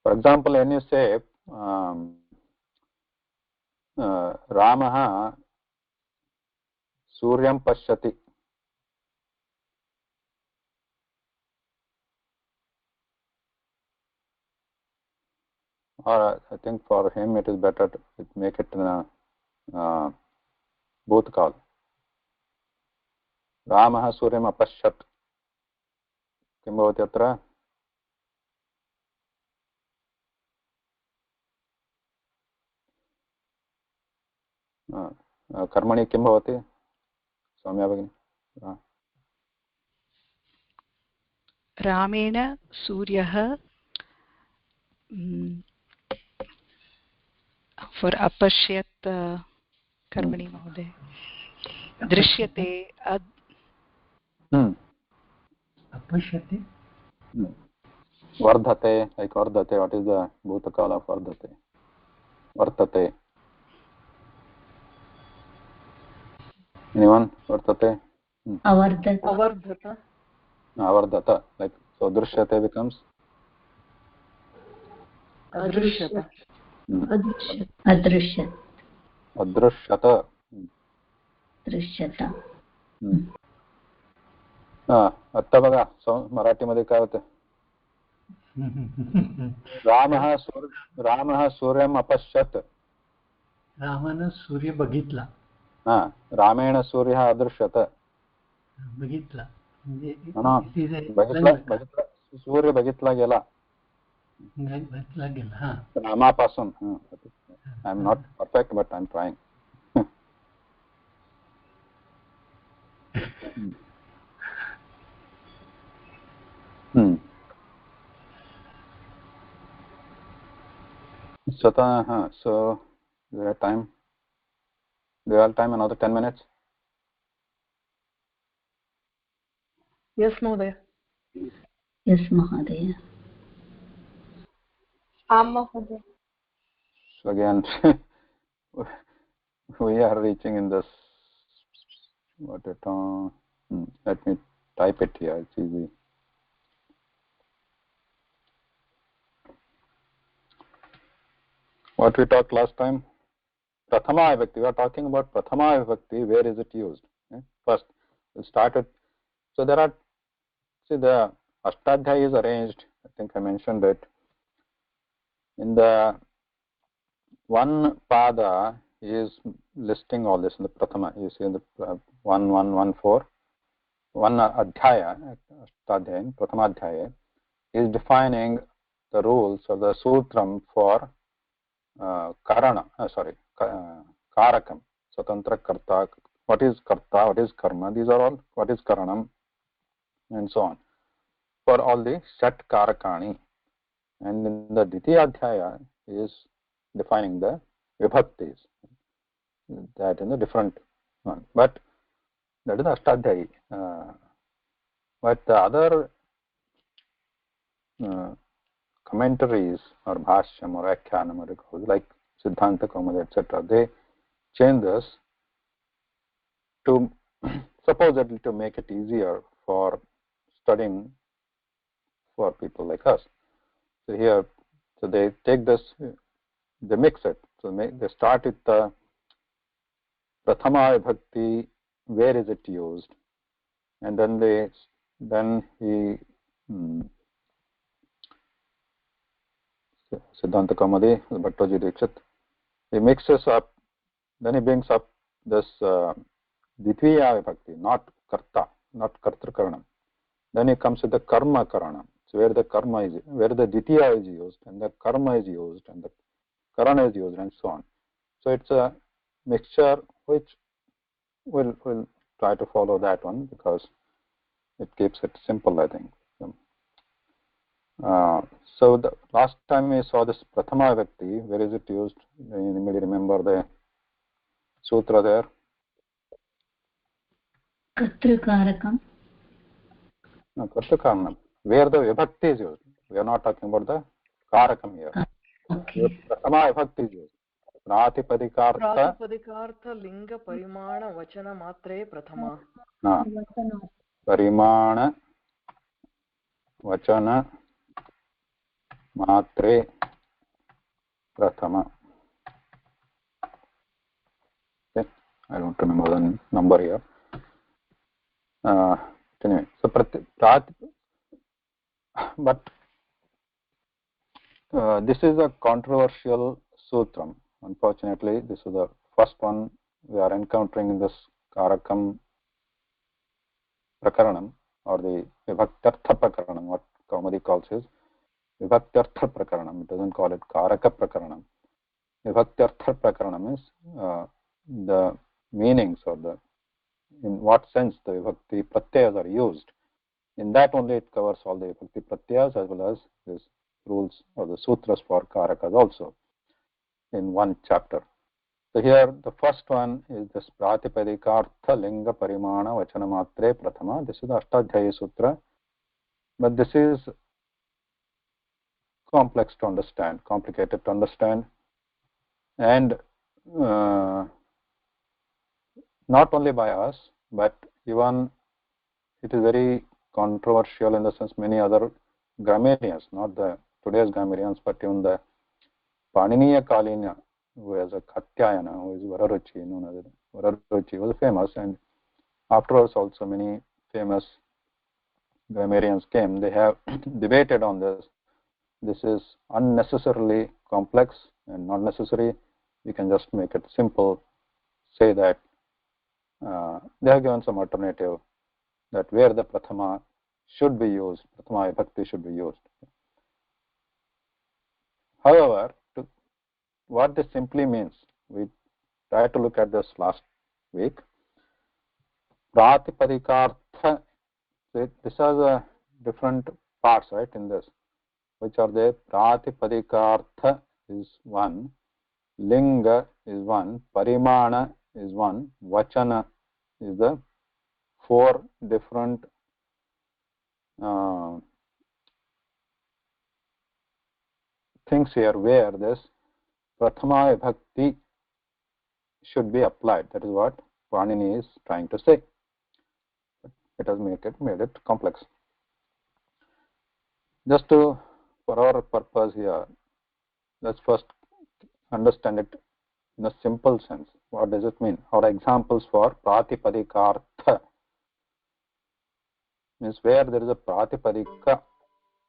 For example, when you say Ramaha Suryam pashyati. Or I think for him it is better to make it in a bhutkal. Ramah Suryam apashyat. Kim bhavati atra? कर्मणि किं भवति सौम्या भगिनी? रामेण सूर्यः for अपश्यत् कर्मणि महोदय दृश्यते अपश्यति वर्धते like वर्धते. What is the bhutakala of वर्धते? वर्तते. Anyone? वर्तते? Avardhata. Avardhata. Like so drishyate becomes Adrishyata. Adrishyat. adrishyata. Drishyata. आता बघा मराठीमध्ये काय होतं? रामः सूर्यम् अपश्यत्. रामानं सूर्य बघितला. रामेण सूर्यः अदृश्यत. बघितला सूर्य बघितला गेला. रामापासून. I am not perfect but I am trying. So do you have time? Do you have time? Another 10 minutes? Yes, Mahodaya. Yes, Mahadaya. Mahodaya. So again, we are reaching in this. Let me type it here. It's easy. What we talked last time? Prathama vibhakti. We are talking about Prathama vibhakti. Where is it used? First, we started. So there are. See, the Ashtadhyayi is arranged. I think I mentioned it. In the one pada is listing all this in the Prathama. You see in the 1114. One adhyaya, Ashtadhyayi, Prathama adhyaya, is defining the rules or the sutram for Karakam, Swatantra Karta, what is Karta, what is Karma, these are all, what is Karanam, and so on, for all the Shat Karakani. And in the Ditiya Adhyaya is defining the Vibhaktis, that in the different one. But that is the Ashtadhyayi. But the other commentaries or Bhashyam or Akyanam or like Siddhanta Kaumada, etc., they change this to supposedly to make it easier for studying for people like us. So here, so they take this, they mix it. So they start with the Prathama Vibhakti, where is it used, and then he Siddhanta Kaumadi, Bhattaji Dikshit, he mixes up, then he brings up this Ditviya Vibhakti, not Karta, not Kartrakaranam. Then he comes with the Karma Karanam, so where the Karma is, where the Ditviya is used, and the Karma is used, and the Karana is used, and so on. So it's a mixture which we'll try to follow that one because it keeps it simple, I think. So the last time we saw this Prathama Vibhakti, where is it used? Anybody remember the sutra there? Karakam. No, Karakam. Where the Vibhakti is used. We are not talking about the Karakam here. Okay. Prathama Vibhakti is used. Pratipadhikartha linga parimana vachana matre prathama. Parimana vachana matre prathama. Okay. I don't remember the number here. Anyway, so but this is a controversial sutram. Unfortunately, this is the first one we are encountering in this Karakam Prakaranam, or the Vibhaktartha Prakaranam, what Kaumadi calls is Vibhaktartha Prakaranam. It doesn't call it Karaka Prakaranam. Vibhaktartha Prakaranam is the meanings, or the in what sense the Vibhakti Pratyayas are used. In that only it covers all the Vibhakti Pratyayas as well as these rules or the sutras for Karakas also in one chapter. So here the first one is this Pratipadika Linga Parimana Vachana Matre Prathama. This is the Ashtadhyayi Sutra, but this is complex to understand, complicated to understand, and not only by us, but even it is very controversial in the sense many other grammarians, not the today's grammarians, but even the Paniniya Kalina, who has a Katyayana, who is Vararuchi, known as Vararuchi, was famous, and afterwards also many famous grammarians came. They have debated on this. This is unnecessarily complex and not necessary. We can just make it simple, say that they have given some alternative that where the Prathama should be used, Prathama Vibhakti should be used. However, what this simply means, we tried to look at this last week. Pratipadika, these are the different parts, right, in this. Which are they? Pratipadika is one, Linga is one, Parimana is one, Vachana is the four different things here where this Prathama Vibhakti should be applied. That is what Panini is trying to say. It has made it complex. Just for our purpose here, let's first understand it in a simple sense. What does it mean? Our examples for Pratipadika means where there is a Pratipadika.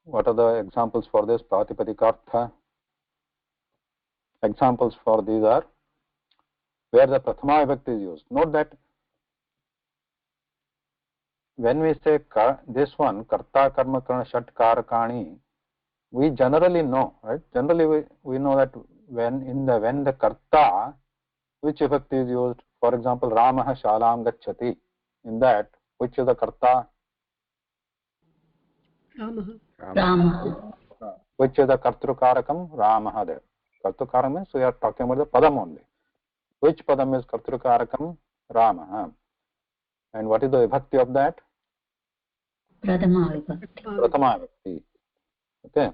What are the examples for this Pratipadika? Examples for these are where the Prathama Vibhakti is used. Note that when we say this one, Karta Karma Karana Shat Karakani, we generally know, right? Generally we know that when the Karta, which Vibhakti is used. For example, Ramaha Shalam Gacchati. In that, which is the Karta? Ramaha. Which is the Kartrukarakam? Ramaha there. Kartrukarakam means we are talking about the Padam only. Which Padam is Kartrukarakam? Ramaha. And what is the Vibhakti of that? Prathama Vibhakti. Prathama Vibhakti. Okay.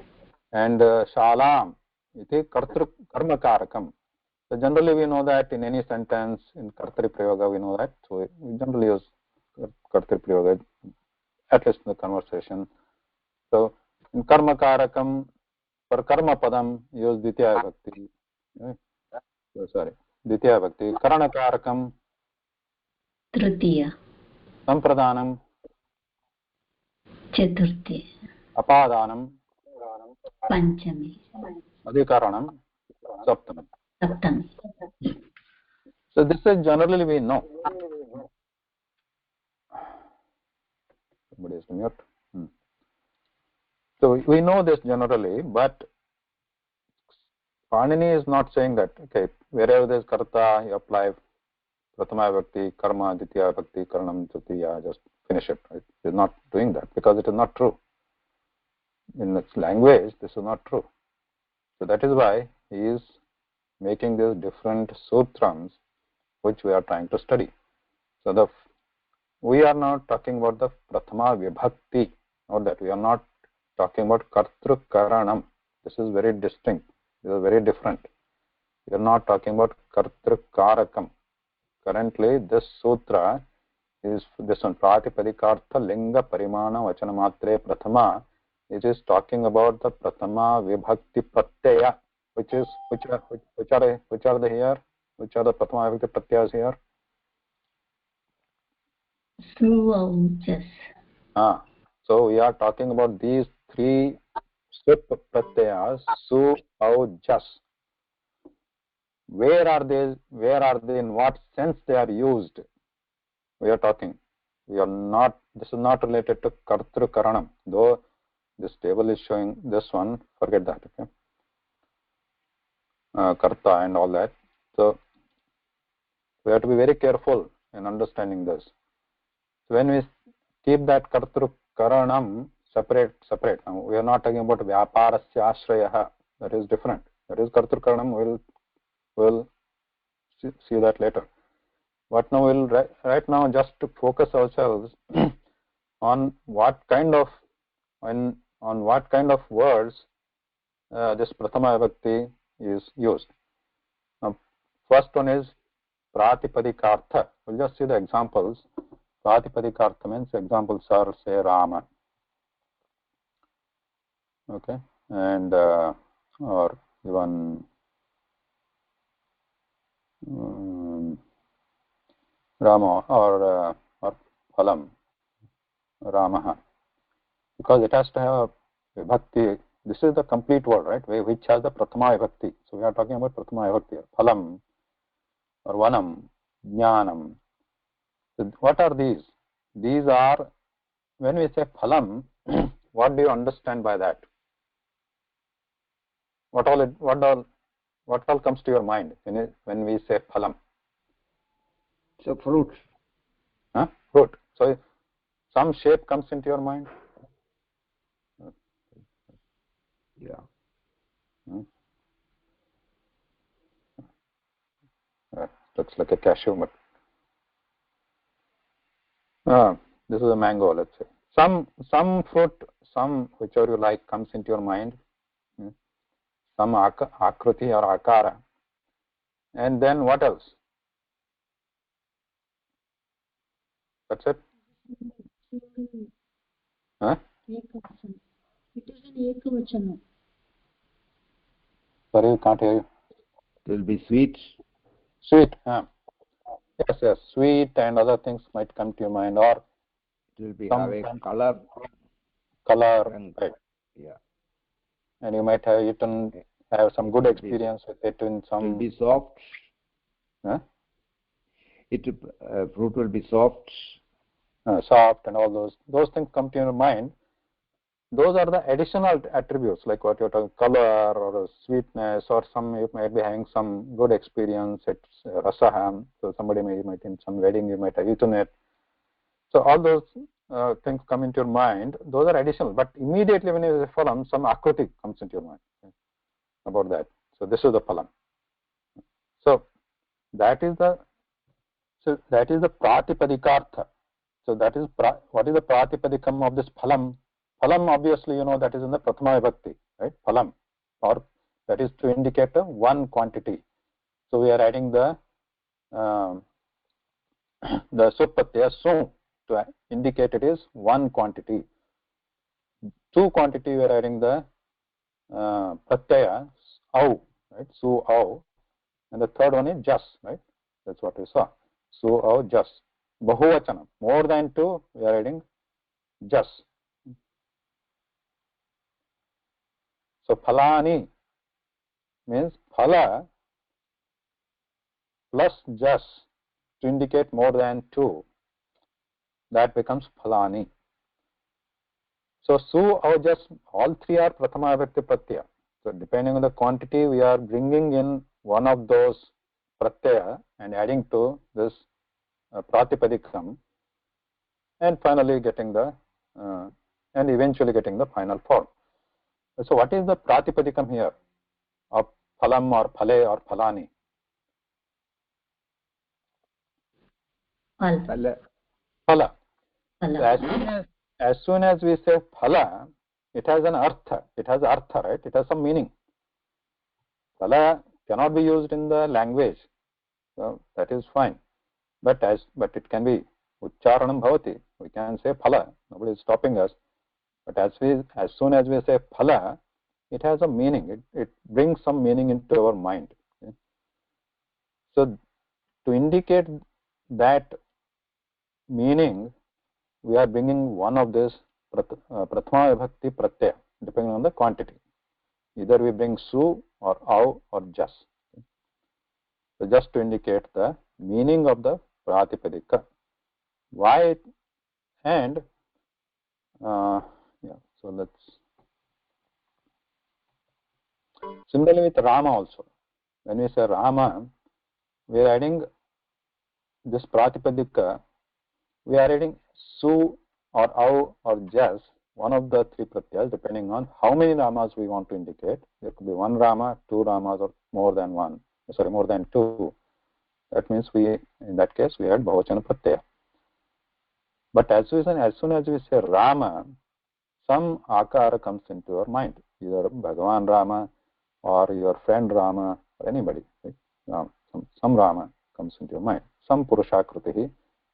And Shalam, it is Karmakarakam. So generally we know that in any sentence, in Kartri Prayoga we know that. So we generally use Kartri Prayoga, at least in the conversation. So in Karmakarakam, for Karma Padam, use Ditya Vibhakti. Right? So, sorry, Ditya Vibhakti. Karanakarakam, Tritiya. Sampradhanam, Chaturthi. Apadanam, Panchami. Adhikaranam, Saptanam. Saptami. So this is generally we know. Somebody is mute. So we know this generally, but Panini is not saying that, okay, wherever there is Karta, you apply Prathama Vibhakti, Karma, Ditya Vibhakti, Karanam, Tritiya, just finish it. Right? He is not doing that because it is not true. In its language, this is not true. So that is why he is making these different sutrams which we are trying to study. So we are not talking about the Prathama Vibhakti, or that we are not talking about Kartru Karanam. This is very distinct. This is very different. We are not talking about Kartru Karakam. Currently, this sutra is this one, Pratipadika Linga Parimana Vachana Matre Prathama. It is talking about the Prathama Vibhakti Pratyaya, which are the here? Which are the Prathama Vibhakti Pratyayas here? Su au jas. So we are talking about these three sup pratyayas, su, au, jas. Where are they? In what sense they are used? We are talking. We are not. This is not related to kartru karanam. Though this table is showing this one, forget that. Okay. Karta and all that. So we have to be very careful in understanding this. So when we keep that kartru karanam separate. Now we are not talking about vyaparasya ashrayah. That is different. That is kartru karanam. We'll see that later. But now we'll right now just to focus ourselves on what kind of words this prathama vibhakti is used. Now, first one is pratipadikārtha. We'll just see the examples. Pratipadikārtha means examples are say Rama, okay, and or even Rama or Palam, Ramaha, because it has to have a vibhakti. This is the complete word, right? Which has the prathama vibhakti. So we are talking about prathama vibhakti, Palam or Vanam, Jnanam. So what are these? These are, when we say Palam, what do you understand by that? What all comes to your mind when we say Palam? So fruit. Fruit. So some shape comes into your mind? Yeah. Looks like a cashew, but this is a mango, let's say. Some fruit, some whichever you like comes into your mind. Some akruti or akara. And then what else? That's it? Huh? It is an ekavachana. Sorry, can't hear you. It will be sweet. Sweet. Yes. Sweet and other things might come to your mind, or it will be have a color. Right. Yeah. And you might have have some good experience with it in some. It will be soft. Fruit will be soft. Soft and all those things come to your mind. Those are the additional attributes, like what you're talking, color or sweetness, or you might be having some good experience. It's rasaham. So somebody might in some wedding you might have eaten it. So all those things come into your mind. Those are additional. But immediately when you say phalam, some akruti comes into your mind about that. So this is the phalam. So that is the pratipadikārtha. So that is what is the pratipadikam of this phalam? Phalam, obviously, that is in the prathama vibhakti, right? Phalam, or that is to indicate one quantity. So we are adding the supratyaya su to indicate it is one quantity. Two quantity we are adding the pratyaya au, right? Su au, and the third one is jas, right? That's what we saw. Su au jas. Bahuvachanam, more than two, we are adding jas. So phalani means phala plus jas to indicate more than two. That becomes phalani. So su or jas, all three are prathama vibhakti pratyaya. So depending on the quantity, we are bringing in one of those pratyaya and adding to this pratipadikam, and finally getting the and eventually getting the final form. So what is the pratipadikam here of phalam or phale or phalani? Phala. So as soon as we say phala, it has an artha. It has artha, right? It has some meaning. Phala cannot be used in the language, so that is fine. But it can be ucharanam bhavati. We can say phala. Nobody is stopping us. But as soon as we say phala, it has a meaning. It brings some meaning into our mind. Okay? So to indicate that meaning, we are bringing one of this prathama vibhakti pratyaya, depending on the quantity. Either we bring su or au or jas. So just to indicate the meaning of the pratipadika. Why? And yeah, so let's similarly with Rama also. When we say Rama, we are adding this pratipadika. We are adding su or au or jas, one of the three pratyas, depending on how many Ramas we want to indicate. There could be one Rama, two Ramas, or more than one. Sorry, more than two. That means we, in that case, we add Bahuvachana pratyaya. But as soon as we say Rama, some akara comes into your mind, either Bhagavan Rama or your friend Rama or anybody. Right? Some Rama comes into your mind. Some Purushakriti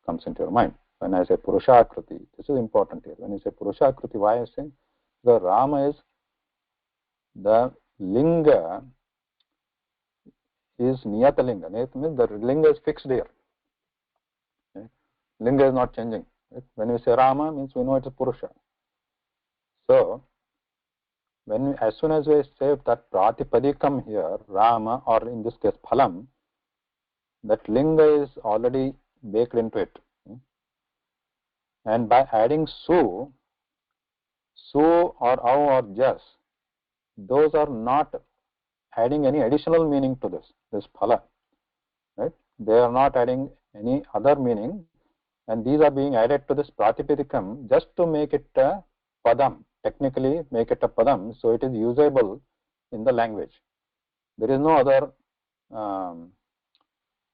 comes into your mind. When I say Purushakriti, this is important here. When you say Purushakriti, why I am saying? The Rama is the linga is Niyata linga. Niyata means the linga is fixed here. Okay? Linga is not changing. Right? When we say Rama, means we know it's a Purusha. So, as soon as we say that Pratipadikam here, Rama, or in this case Palam, that linga is already baked into it. And by adding su or au or jas, those are not adding any additional meaning to this phala. Right? They are not adding any other meaning, and these are being added to this pratipadikam just to make it a padam, technically make it a padam, so it is usable in the language. There is no other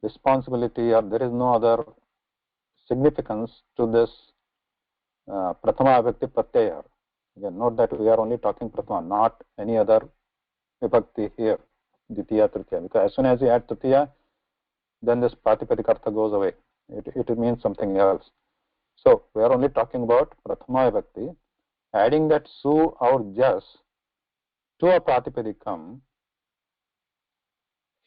responsibility, or there is no other significance to this prathama vibhakti pratyaya. Again, note that we are only talking prathama, not any other vibhakti here, ditya, tritiya. Because as soon as you add tritiya, then this pratipadika goes away. It means something else. So we are only talking about prathama vibhakti, adding that su or jas to a pratipadikam.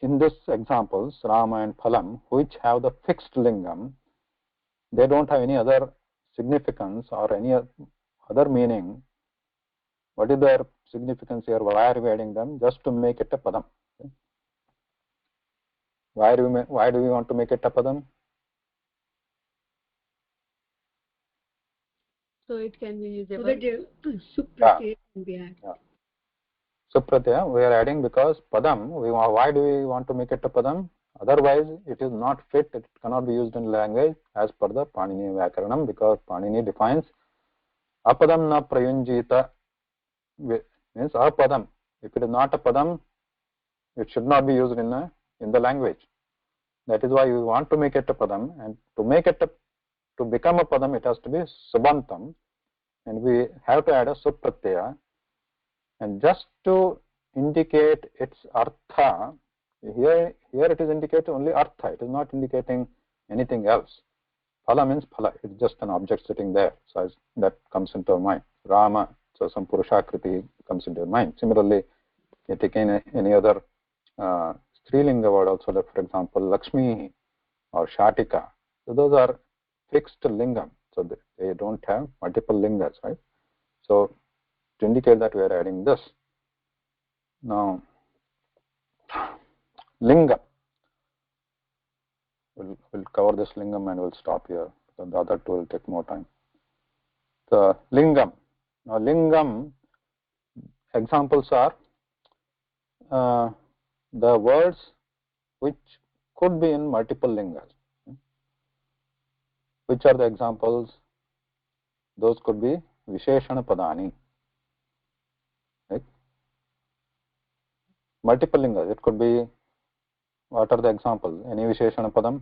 In this examples, Rama and Palam, which have the fixed lingam, they don't have any other significance or any other meaning. What is their significance here? Why are we adding them? Just to make it a padam. Okay? Why do we want to make it a padam? So it can be usable. So that Supratyaya can be added. Yeah. Supratyaya we are adding because padam. Why do we want to make it a padam? Otherwise, it is not fit. It cannot be used in language as per the Panini Vyakaranam, because Panini defines apadam na prayunjita, means apadam. If it is not a padam, it should not be used in the language. That is why we want to make it a padam, and to become a padam, it has to be subantam, and we have to add a supratyaya. And just to indicate its artha, here it is indicating only artha. It is not indicating anything else. Phala means phala. It's just an object sitting there. So that comes into our mind. Rama, so some Purushakriti comes into your mind. Similarly, you take any other Strilinga word also, like for example, Lakshmi or Shatika. So those are fixed lingam. So they don't have multiple lingas, right? So to indicate that we are adding this. Now, lingam. We'll cover this lingam and we'll stop here, because the other two will take more time. The lingam. Now, lingam examples are the words which could be in multiple lingas. Which are the examples? Those could be Visheshana Padani. Right? Multiple lingas. It could be, what are the examples? Any Visheshana Padam?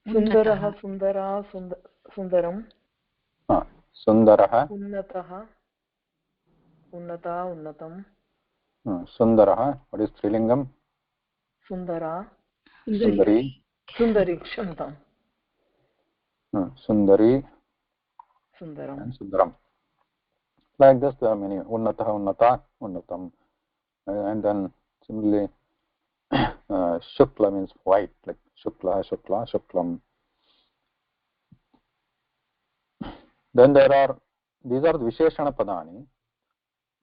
Sundaraha, Sundara, Sundaram. Sundaraha. Unnataha, Unnata, Unnatam. Sundaraha. What is Trilingam? Sundara. Sundari. Sundari, Kshamtam. Sundari. Sundaram. And Sundaram. Like this, there are many. Unnataha, Unnata, Unnatam. And then similarly, Shukla means white, like Shukla, Shukla, Shuklam. Then there are, these are the Visheshana Padani.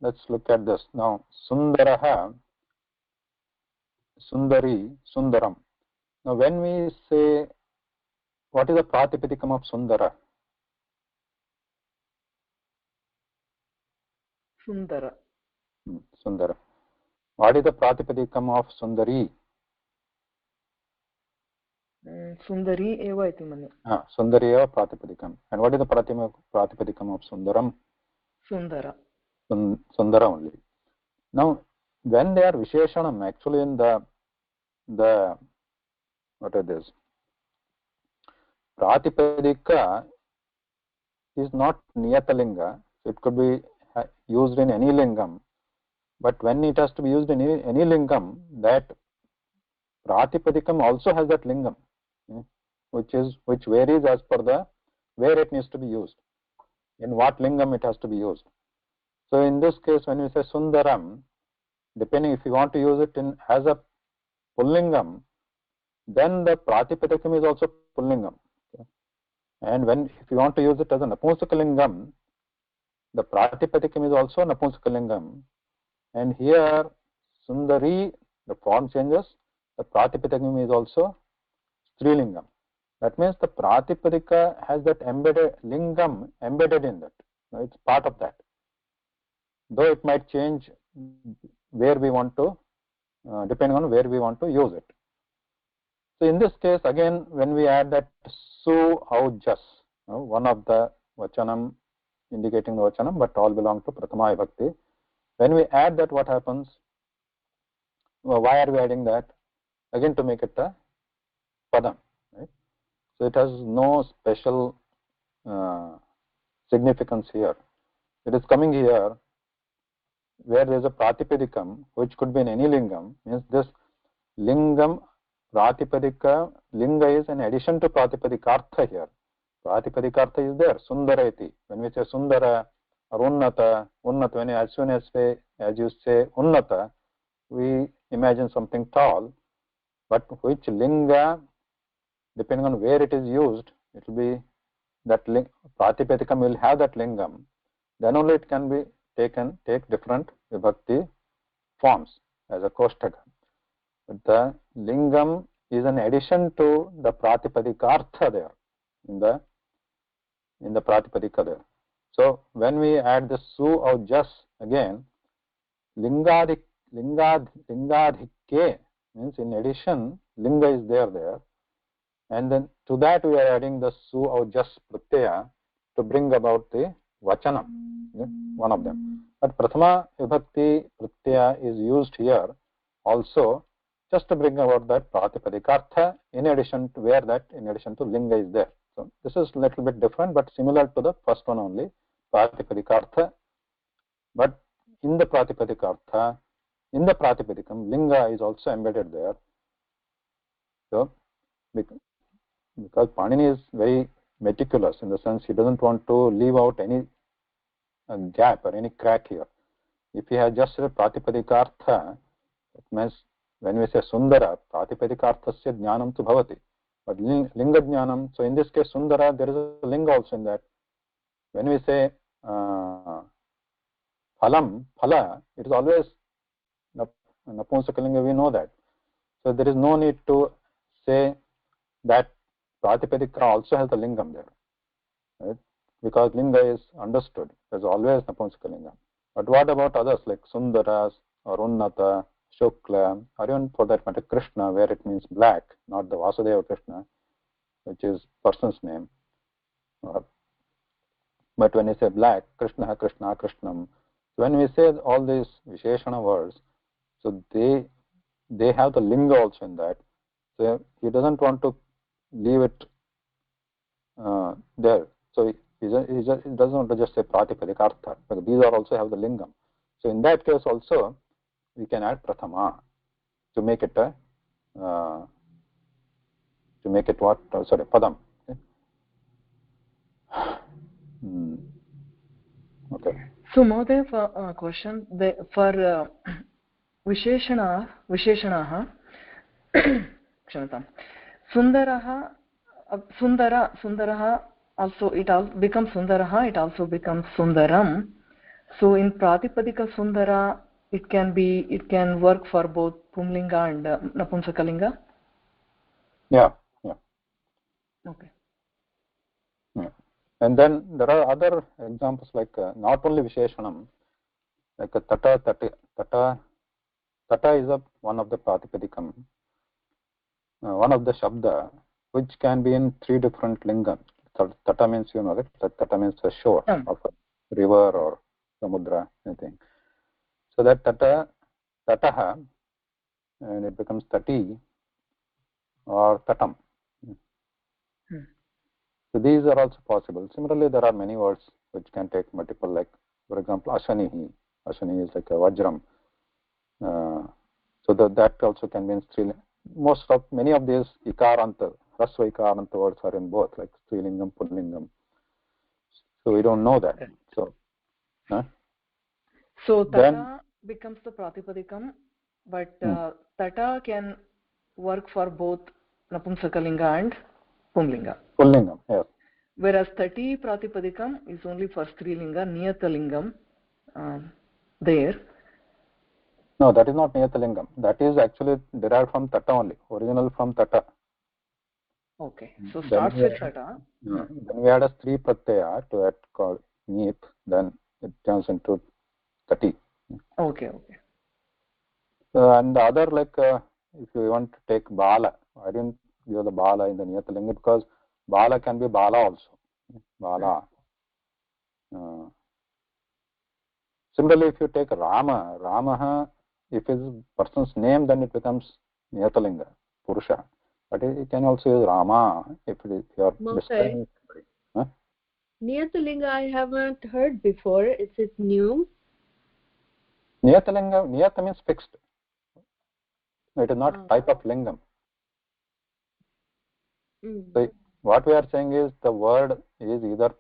Let's look at this. Now, Sundaraha, Sundari, Sundaram. Now, when we say, what is the Pratipadikam of Sundara? Sundara. Sundara. What is the Pratipadikam of Sundari? Sundari eva iti mane. Sundari eva Pratipadikam. And what is the Pratipadikam of Sundaram? Sundara. Sundara only. Now, when they are Visheshanam, actually in the what are this? Pratipadika is not Niyatalinga. So it could be used in any lingam. But when it has to be used in any lingam, that Pratipadikam also has that lingam, which varies as per the where it needs to be used, in what lingam it has to be used. So in this case, when we say Sundaram, depending if you want to use it as a Pullingam, then the Pratipadikam is also Pullingam. And if you want to use it as a Napunsakalingam, the Pratipadikam is also Napunsakalingam. And here, Sundari, the form changes, the Pratipadikam is also Strilingam. That means the Pratipadika has that lingam embedded in that. It's part of that. Though it might change where we want to, depending on where we want to use it. So in this case, again, when we add that su au jas, one of the vachanam indicating the vachanam, but all belong to Prathama Vibhakti. When we add that, what happens? Well, why are we adding that? Again, to make it a padam. Right? So it has no special significance here. It is coming here where there is a Pratipadikam, which could be in any lingam, means this lingam, Pratipadika, linga is an addition to Pratipadikartha here. Pratipadikartha is there, Sundareti. When we say Sundara or Unnata, as soon as you say Unnata, we imagine something tall, but which linga, depending on where it is used, it will be that Pratipadikam will have that lingam. Then only it can be take different vibhakti forms as a Koshtaka. But the lingam is an addition to the Pratipadikartha there, in the Pratipadika there. So when we add the su or jas again, lingadhikke means in addition, linga is there. And then to that we are adding the su or jas pratyaya to bring about the vachanam, one of them. But Prathama Vibhakti pratyaya is used here also just to bring about that Pratipadikartha in addition to linga is there. So this is a little bit different but similar to the first one only, Pratipadikartha. But in the Pratipadikartha, in the Pratipadikam, linga is also embedded there. So because Panini is very meticulous in the sense he doesn't want to leave out any gap or any crack here. If he has just said Pratipadikartha, it means when we say Sundara, Pratipadikarthasya jnanam tu bhavati. But linga jnanam, so in this case Sundara, there is a linga also in that. When we say Palam, Phala, it is always Napunsakalinga, we know that. So there is no need to say that Pratipadika also has the lingam there. Right? Because linga is understood. There is always Napunsakalinga. But what about others like Sundaras or Unnata, Shukla, or even for that matter Krishna, where it means black, not the Vasudeva Krishna, which is person's name. But when you say black, Krishna, Krishna, Krishnam, when we say all these Visheshana words, so they have the linga also in that. So he doesn't want to leave it there. So he doesn't want to just say Pratipadikartha, because these are also have the lingam. So in that case also, we can add Prathama to make it Padam. Okay. So Mahoday, for question, for Visheshanaha, क्षम्यतां सुन्दरः सुन्दरः also it also becomes sundaraha, it also becomes sundaram. So in pratipadika sundara it can work for both pumlinga and napumsakalinga. Yeah. Okay. Yeah. And then there are other examples like not only visheshanam, like tata is one of the pratipadikam, one of the shabda which can be in 3 different lingams. Tata means, you know, that tata means the shore of a river or samudra, anything. So that tataha, and it becomes tati or tatam. So these are also possible. Similarly, there are many words which can take multiple, like for example, ashanihi. Ashani is like a vajram. So that also can be in Strilingam. Many of these ikaranta, rasva ikaranta words are in both, like Strilingam, Pullingam. So we don't know that. So tata then becomes the pratipadikam, but tata can work for both napumsakalinga and pumlinga. Pullingam, yes. Whereas tati pratipadikam is only for strilinga, niyatalingam there. No, that is not niyatalingam. That is actually derived from tata only, original from tata. Okay, so starts with tata. Then we add a stri pratyaya to that called niyat, then it turns into tati. Okay. And the other, like if you want to take bala, I didn't give the bala in the niyatalinga because bala can be bala also. Bala. Similarly, if you take Ramaha, if it is person's name, then it becomes niyatalinga, Purusha. But it can also use Rama if you are describing. Niyatalinga I haven't heard before. Is it new? Niyatalinga, niyata means fixed. It is not a type of lingam. So what we are saying is the word is either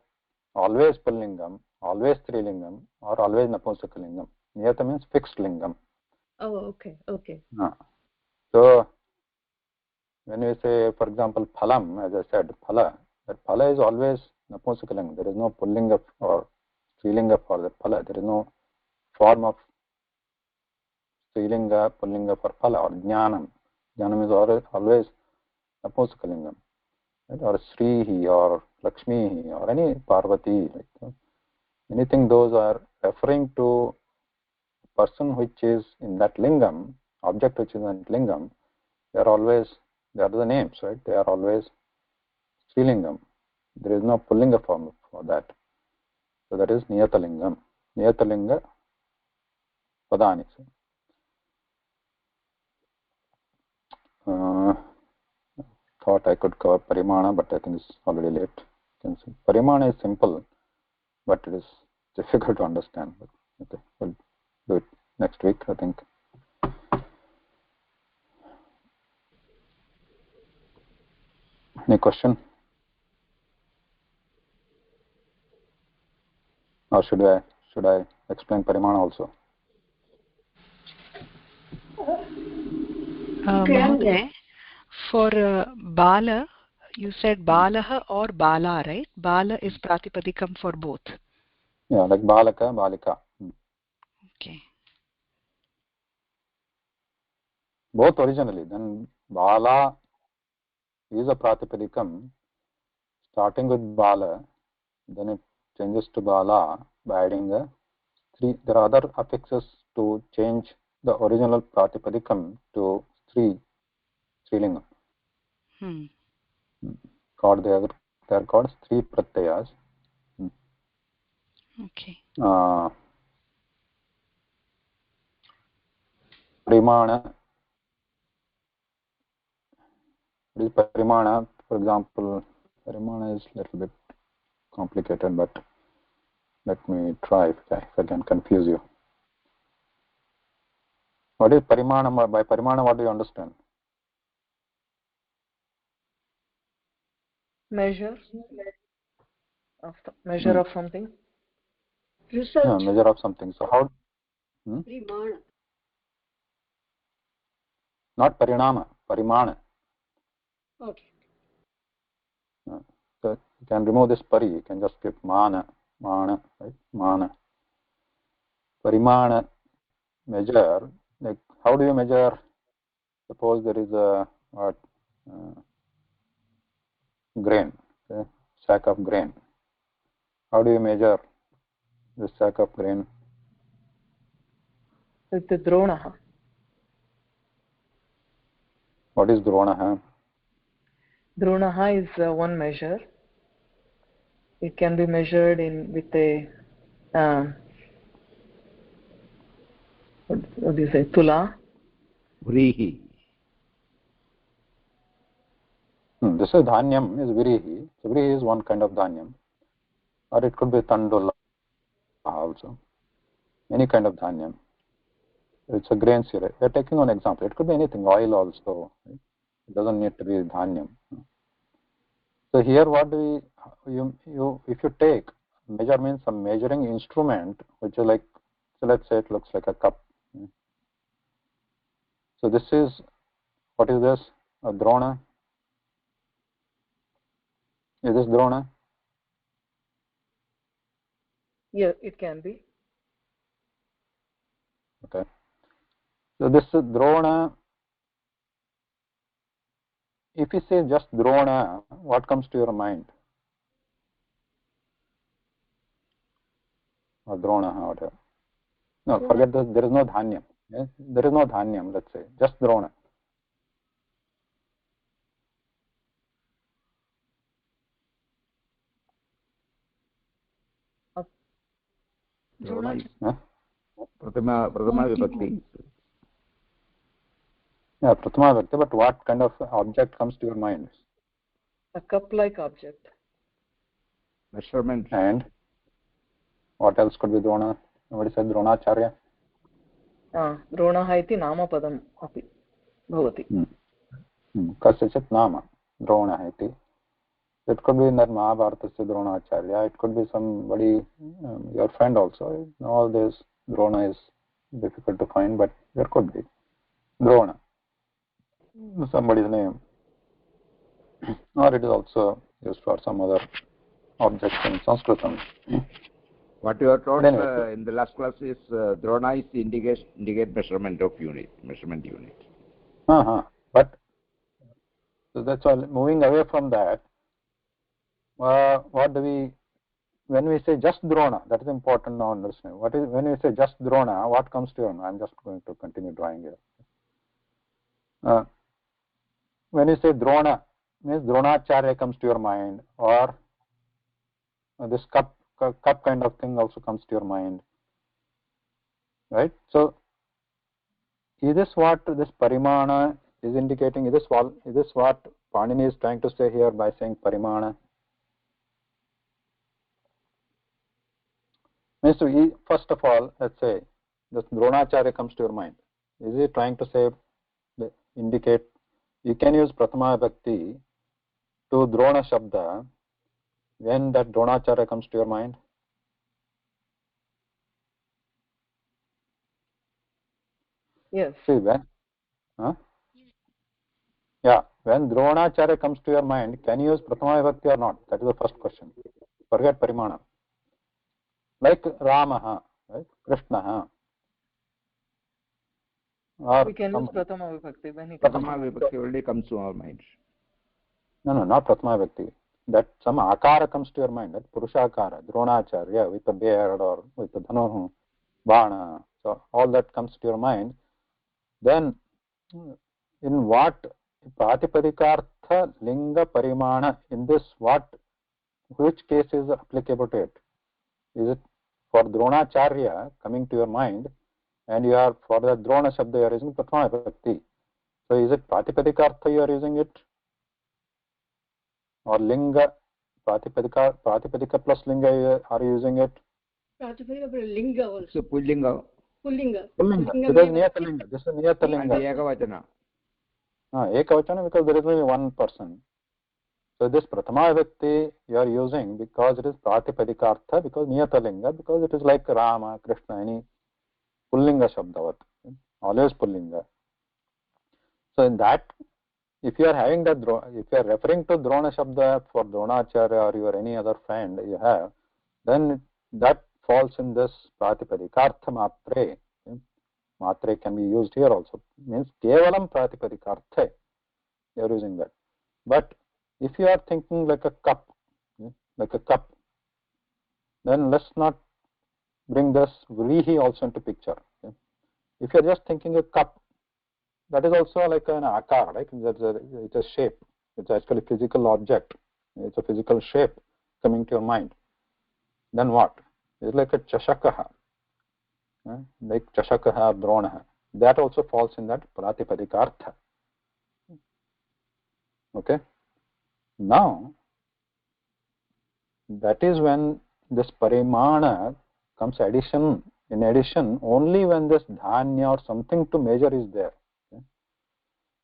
always pullingam, always strilingam, or always napumsakalingam. Niyata means fixed lingam. Oh, okay. So when we say, for example, Palam, as I said, Phala, that Phala is always napumsakalingam. There is no pullinga or strilinga for the Phala. There is no form of strilinga, pullinga for Phala or Jnanam. Jnanam is always napumsakalingam. Right? Or Srihi or Lakshmihi or any Parvati. Like, anything those are referring to a person which is in that lingam, object which is in that lingam, they are the names, right? They are always Strilingam. There is no Pullinga form for that. So that is Niyatalingam. Niyatalinga Padani. Thought I could cover Parimana, but I think it's already late. Parimana is simple, but it is difficult to understand. But okay, we'll do it next week, I think. Any question? Or should I explain Parimana also? Mahoday, for Bala, you said Balaha or Bala, right? Bala is Pratipadikam for both. Yeah, like Balaka, Balika. Okay. Both originally. Then Bala is a Pratipadikam starting with Bala, then it changes to Bala by adding a three. There are other affixes to change the original Pratipadikam to Strilingam. They are called three pratyayas. Okay. Parimana. What is Parimana? For example, Parimana is a little bit complicated, but let me try if I can confuse you. What is Parimana? By Parimana, what do you understand? Measure of something. Result. Yeah, measure of something. So how? Parimana. Not Parinama. parimana. Okay. So you can remove this pari, you can just keep mana, right? Mana. Parimana, measure. Like, how do you measure? Suppose there is a grain, okay? Sack of grain. How do you measure this sack of grain? With the dronaha. What is dronaha? Dronaha is one measure. It can be measured with a what do you say, tula? Vrihi. This is dhanyam, is virihi. So virihi is one kind of dhanyam. Or it could be tandula also. Any kind of dhanyam. It's a grain cereal. We are taking one example. It could be anything, oil also. Right? It doesn't need to be dhanyam. So here what do if you take, measure means a measuring instrument, which is like, so let's say it looks like a cup. So this is, what is this? A drona. Is this drona? Yeah, it can be. Okay. So this is drona. If you say just drona, what comes to your mind? Or drona, whatever. No, forget this. There is no dhanyam. Yeah? There is no dhanyam, let's say. Just drona. Drona is Huh? Prathama Vibhakti. Yeah, Prathama Vibhakti, but what kind of object comes to your mind? A cup-like object. Measurement. And what else could be drona? Nobody said dronacharya. द्रोणः इति नामपदम् अपि भवति. कस्यचित् नाम द्रोणः इति. It could be in that Mahabharatasya Dronacharya. It could be somebody, your friend also. All this Drona is difficult to find, but there could be Drona, somebody's name, or it is also used for some other objects in Sanskritam. What you are taught anyway, in the last class is Drona is the indicate measurement unit. But so that's all. Moving away from that, what do we? When we say just Drona, that is important now understand. What is, when we say just Drona, what comes to your mind? I'm just going to continue drawing here. When you say Drona, means Dronacharya comes to your mind, or this cup kind of thing also comes to your mind, right? So, is this what this parimana is indicating? Is this what Panini is trying to say here by saying parimana? Means first of all, let's say this Dronacharya comes to your mind. Is he trying to say, indicate? You can use Prathama Vibhakti to Drona Shabda when that Dronacharya comes to your mind. Yes. See, when? Yeah, when Dronacharya comes to your mind, can you use Prathama Vibhakti or not? That is the first question. Forget Parimana. Like Ramaha, right? Krishnaha. Or we can use Prathama Vibhakti when he comes. Prathama Vibhakti only comes to our minds. No, not Prathama Vibhakti. That some akara comes to your mind, that Purushakara, Dronacharya, with a beard or with a dhanu, bana. So all that comes to your mind. Then, in what Pratipadhikartha Linga Parimana, in this which case is applicable to it? Is it for Dronacharya coming to your mind, and you are for the Drona Shabda you are using Prathama Vibhakti? So is it Pratipadhikartha you are using it? Or Linga, Pratipadika plus Linga are you using it? Pratipadika plus Linga also. Pullinga. Because Niyatalinga. This is Niyatalinga. And Ekavachana. Ekavachana because there is only one person. So this Prathama Vibhakti you are using because it is Pratipadhikartha, because Niyatalinga, because it is like Rama, Krishna, any Pullinga Shabdavat. Always Pullinga. So in that if you are having that, if you are referring to Drona Shabda for Dronacharya or your any other friend you have, then that falls in this Pratipadika Matre. Matre can be used here also. Means Kevalam Pratipadika. You are using that. But if you are thinking like a cup, then let's not bring this Vrihi also into picture. If you are just thinking a cup, that is also like an akar, right? It's a shape. It's actually a physical object. It's a physical shape coming to your mind. Then what? It's like a chashakaha, like chashakaha, dronaha. That also falls in that pratipadika. Okay. Now, that is when this parimana comes in addition, only when this dhanya or something to measure is there. Okay?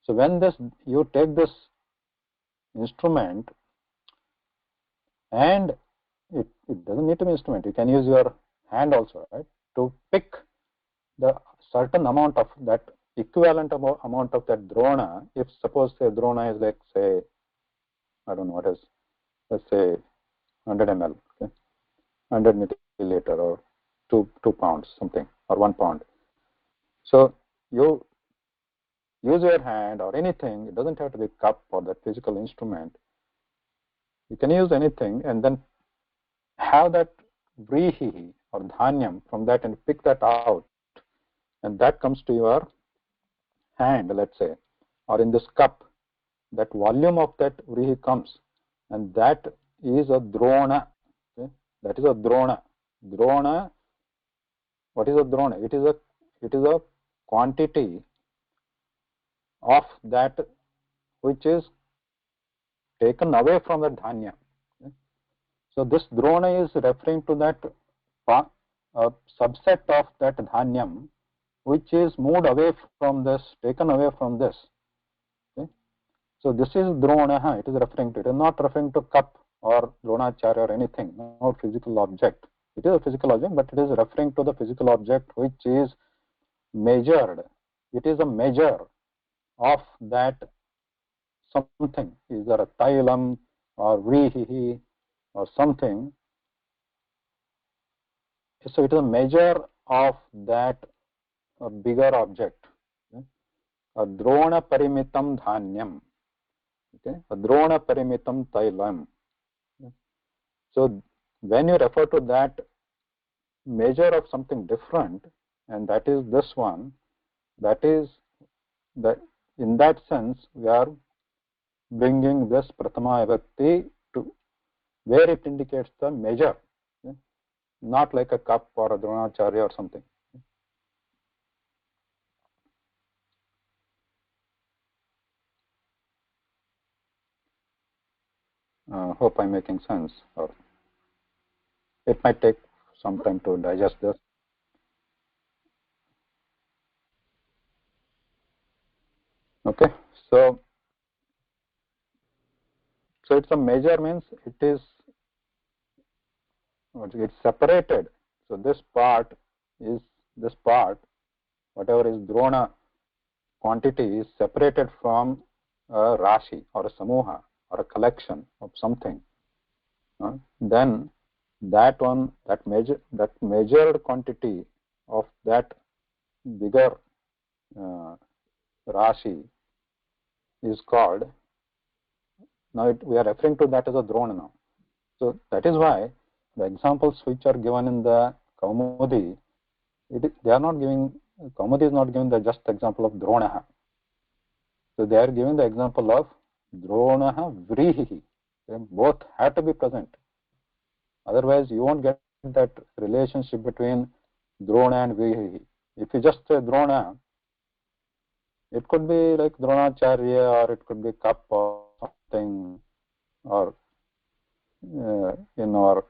So when you take this instrument, and it doesn't need to be instrument, you can use your hand also, right, to pick the certain amount of that equivalent amount of that drona. If suppose the drona is like, say, I don't know what is, let's say 100 ml, okay, 100 milliliter, or 2 pounds something, or 1 pound. So you use your hand or anything. It doesn't have to be cup or that physical instrument. You can use anything and then have that vrihi or dhanyam from that and pick that out, and that comes to your hand, let's say, or in this cup. That volume of that vrihi comes, and that is a drona. Okay? That is a drona. Drona. What is a drona? It is a quantity of that which is taken away from the dhanya. Okay? So this drona is referring to that subset of that dhanyam which is moved away from this, taken away from this. Okay? So this is drona. It is referring to. It is not referring to cup or dronacharya or anything. No physical object. It is a physical object, but it is referring to the physical object which is measured. It is a measure of that something. Is there a tailam or vrihi or something? So it is a measure of that bigger object. Okay? A drona parimitam dhanyam. Okay? A drona parimitam tailam. Okay? So when you refer to that measure of something different, and that is this one, that is that in that sense we are bringing this prathama vibhakti to where it indicates the measure, okay? Not like a cup or a dronacharya or something. Hope I'm making sense, or it might take some time to digest this. Okay, so it's a measure, means it's separated. So this part, whatever is drona quantity, is separated from a rashi or a samuha or a collection of something. Then that measured quantity of that bigger rashi is called, now we are referring to that as a drona now. So that is why the examples which are given in the Kaumudi, they are not giving, Kaumudi is not giving the just example of dronaha. So they are giving the example of dronaha vrihi. They both have to be present. Otherwise you won't get that relationship between drona and vrihi. If you just say drona, it could be like dronacharya, or it could be cup or something, or in our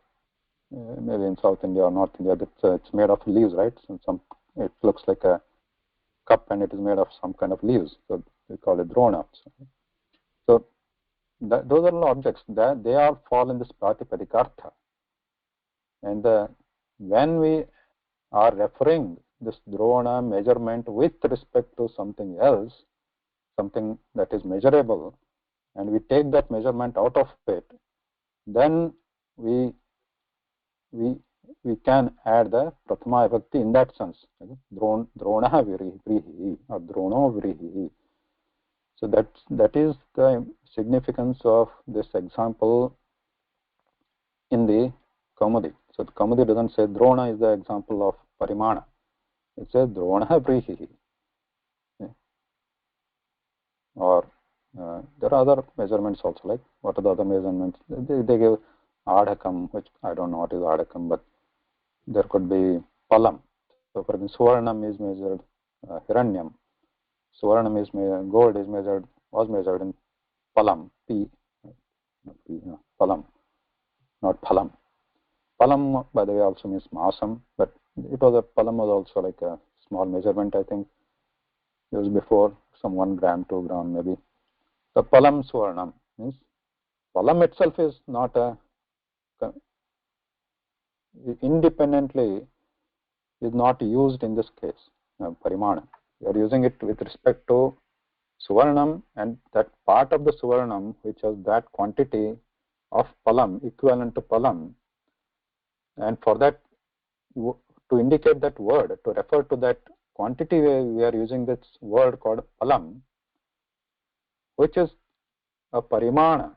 maybe in South India or North India, it's made of leaves, right? So it looks like a cup and it is made of some kind of leaves, so we call it drona. So those are all objects that they all fall in this pratipadika. And when we are referring this drona measurement with respect to something else, something that is measurable, and we take that measurement out of it, then we can add the prathama vibhakti in that sense. Drona vrihi or drono vrihi. So that is the significance of this example in the Kaumudi. So the Kaumudi doesn't say Drona is the example of Parimana. It says Drona vrihi. Or there are other measurements also, like what are the other measurements? They give Adhakam, which I don't know what is Adhakam, but there could be Palam. So for example, Suvarnam is measured, Hiranyam. Suvarnam is measured, gold is measured, was measured in Palam, Palam, not Palam. Palam, by the way, also means Masam, but Palam was also like a small measurement, I think, used before, some 1 gram, 2 gram maybe. The Palam Suvarnam means Palam itself is not independently is not used in this case, Parimana. You are using it with respect to Suvarnam, and that part of the Suvarnam which has that quantity of Palam, equivalent to Palam, and for that, to indicate that word, to refer to that quantity, we are using this word called Palam, which is a Parimana.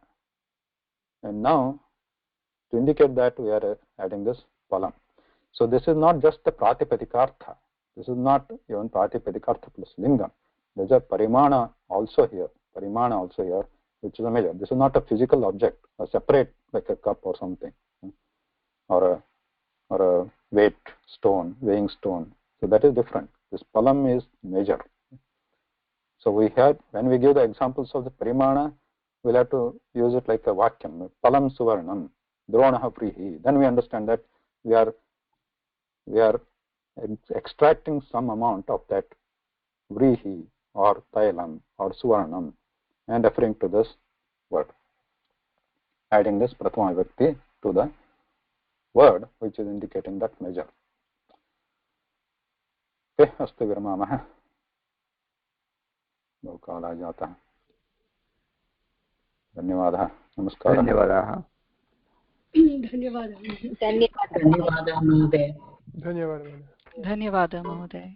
And now, to indicate that, we are adding this Palam. So this is not just the Pratipadikartha. This is not even Pratipadikartha plus Lingam. There's a Parimana also here, which is a measure. This is not a physical object, a separate, like a cup or something, or a weight stone, weighing stone. So that is different. This Palam is measure. So we had, when we give the examples of the Parimana, we'll have to use it like a Vakyam, Palam Suvarnam, Dronaha Prihi. Then we understand that we are extracting some amount of that Vrihi or Tailam or Suvarnam and referring to this word, adding this Prathama Vibhakti to the word which is indicating that measure. Okay, astu viramamah. बहुकालः जातः. धन्यवादः. नमस्कारः. धन्यवादाः. धन्यवादः. धन्यवादः. धन्यवादः महोदय. धन्यवादः महोदय.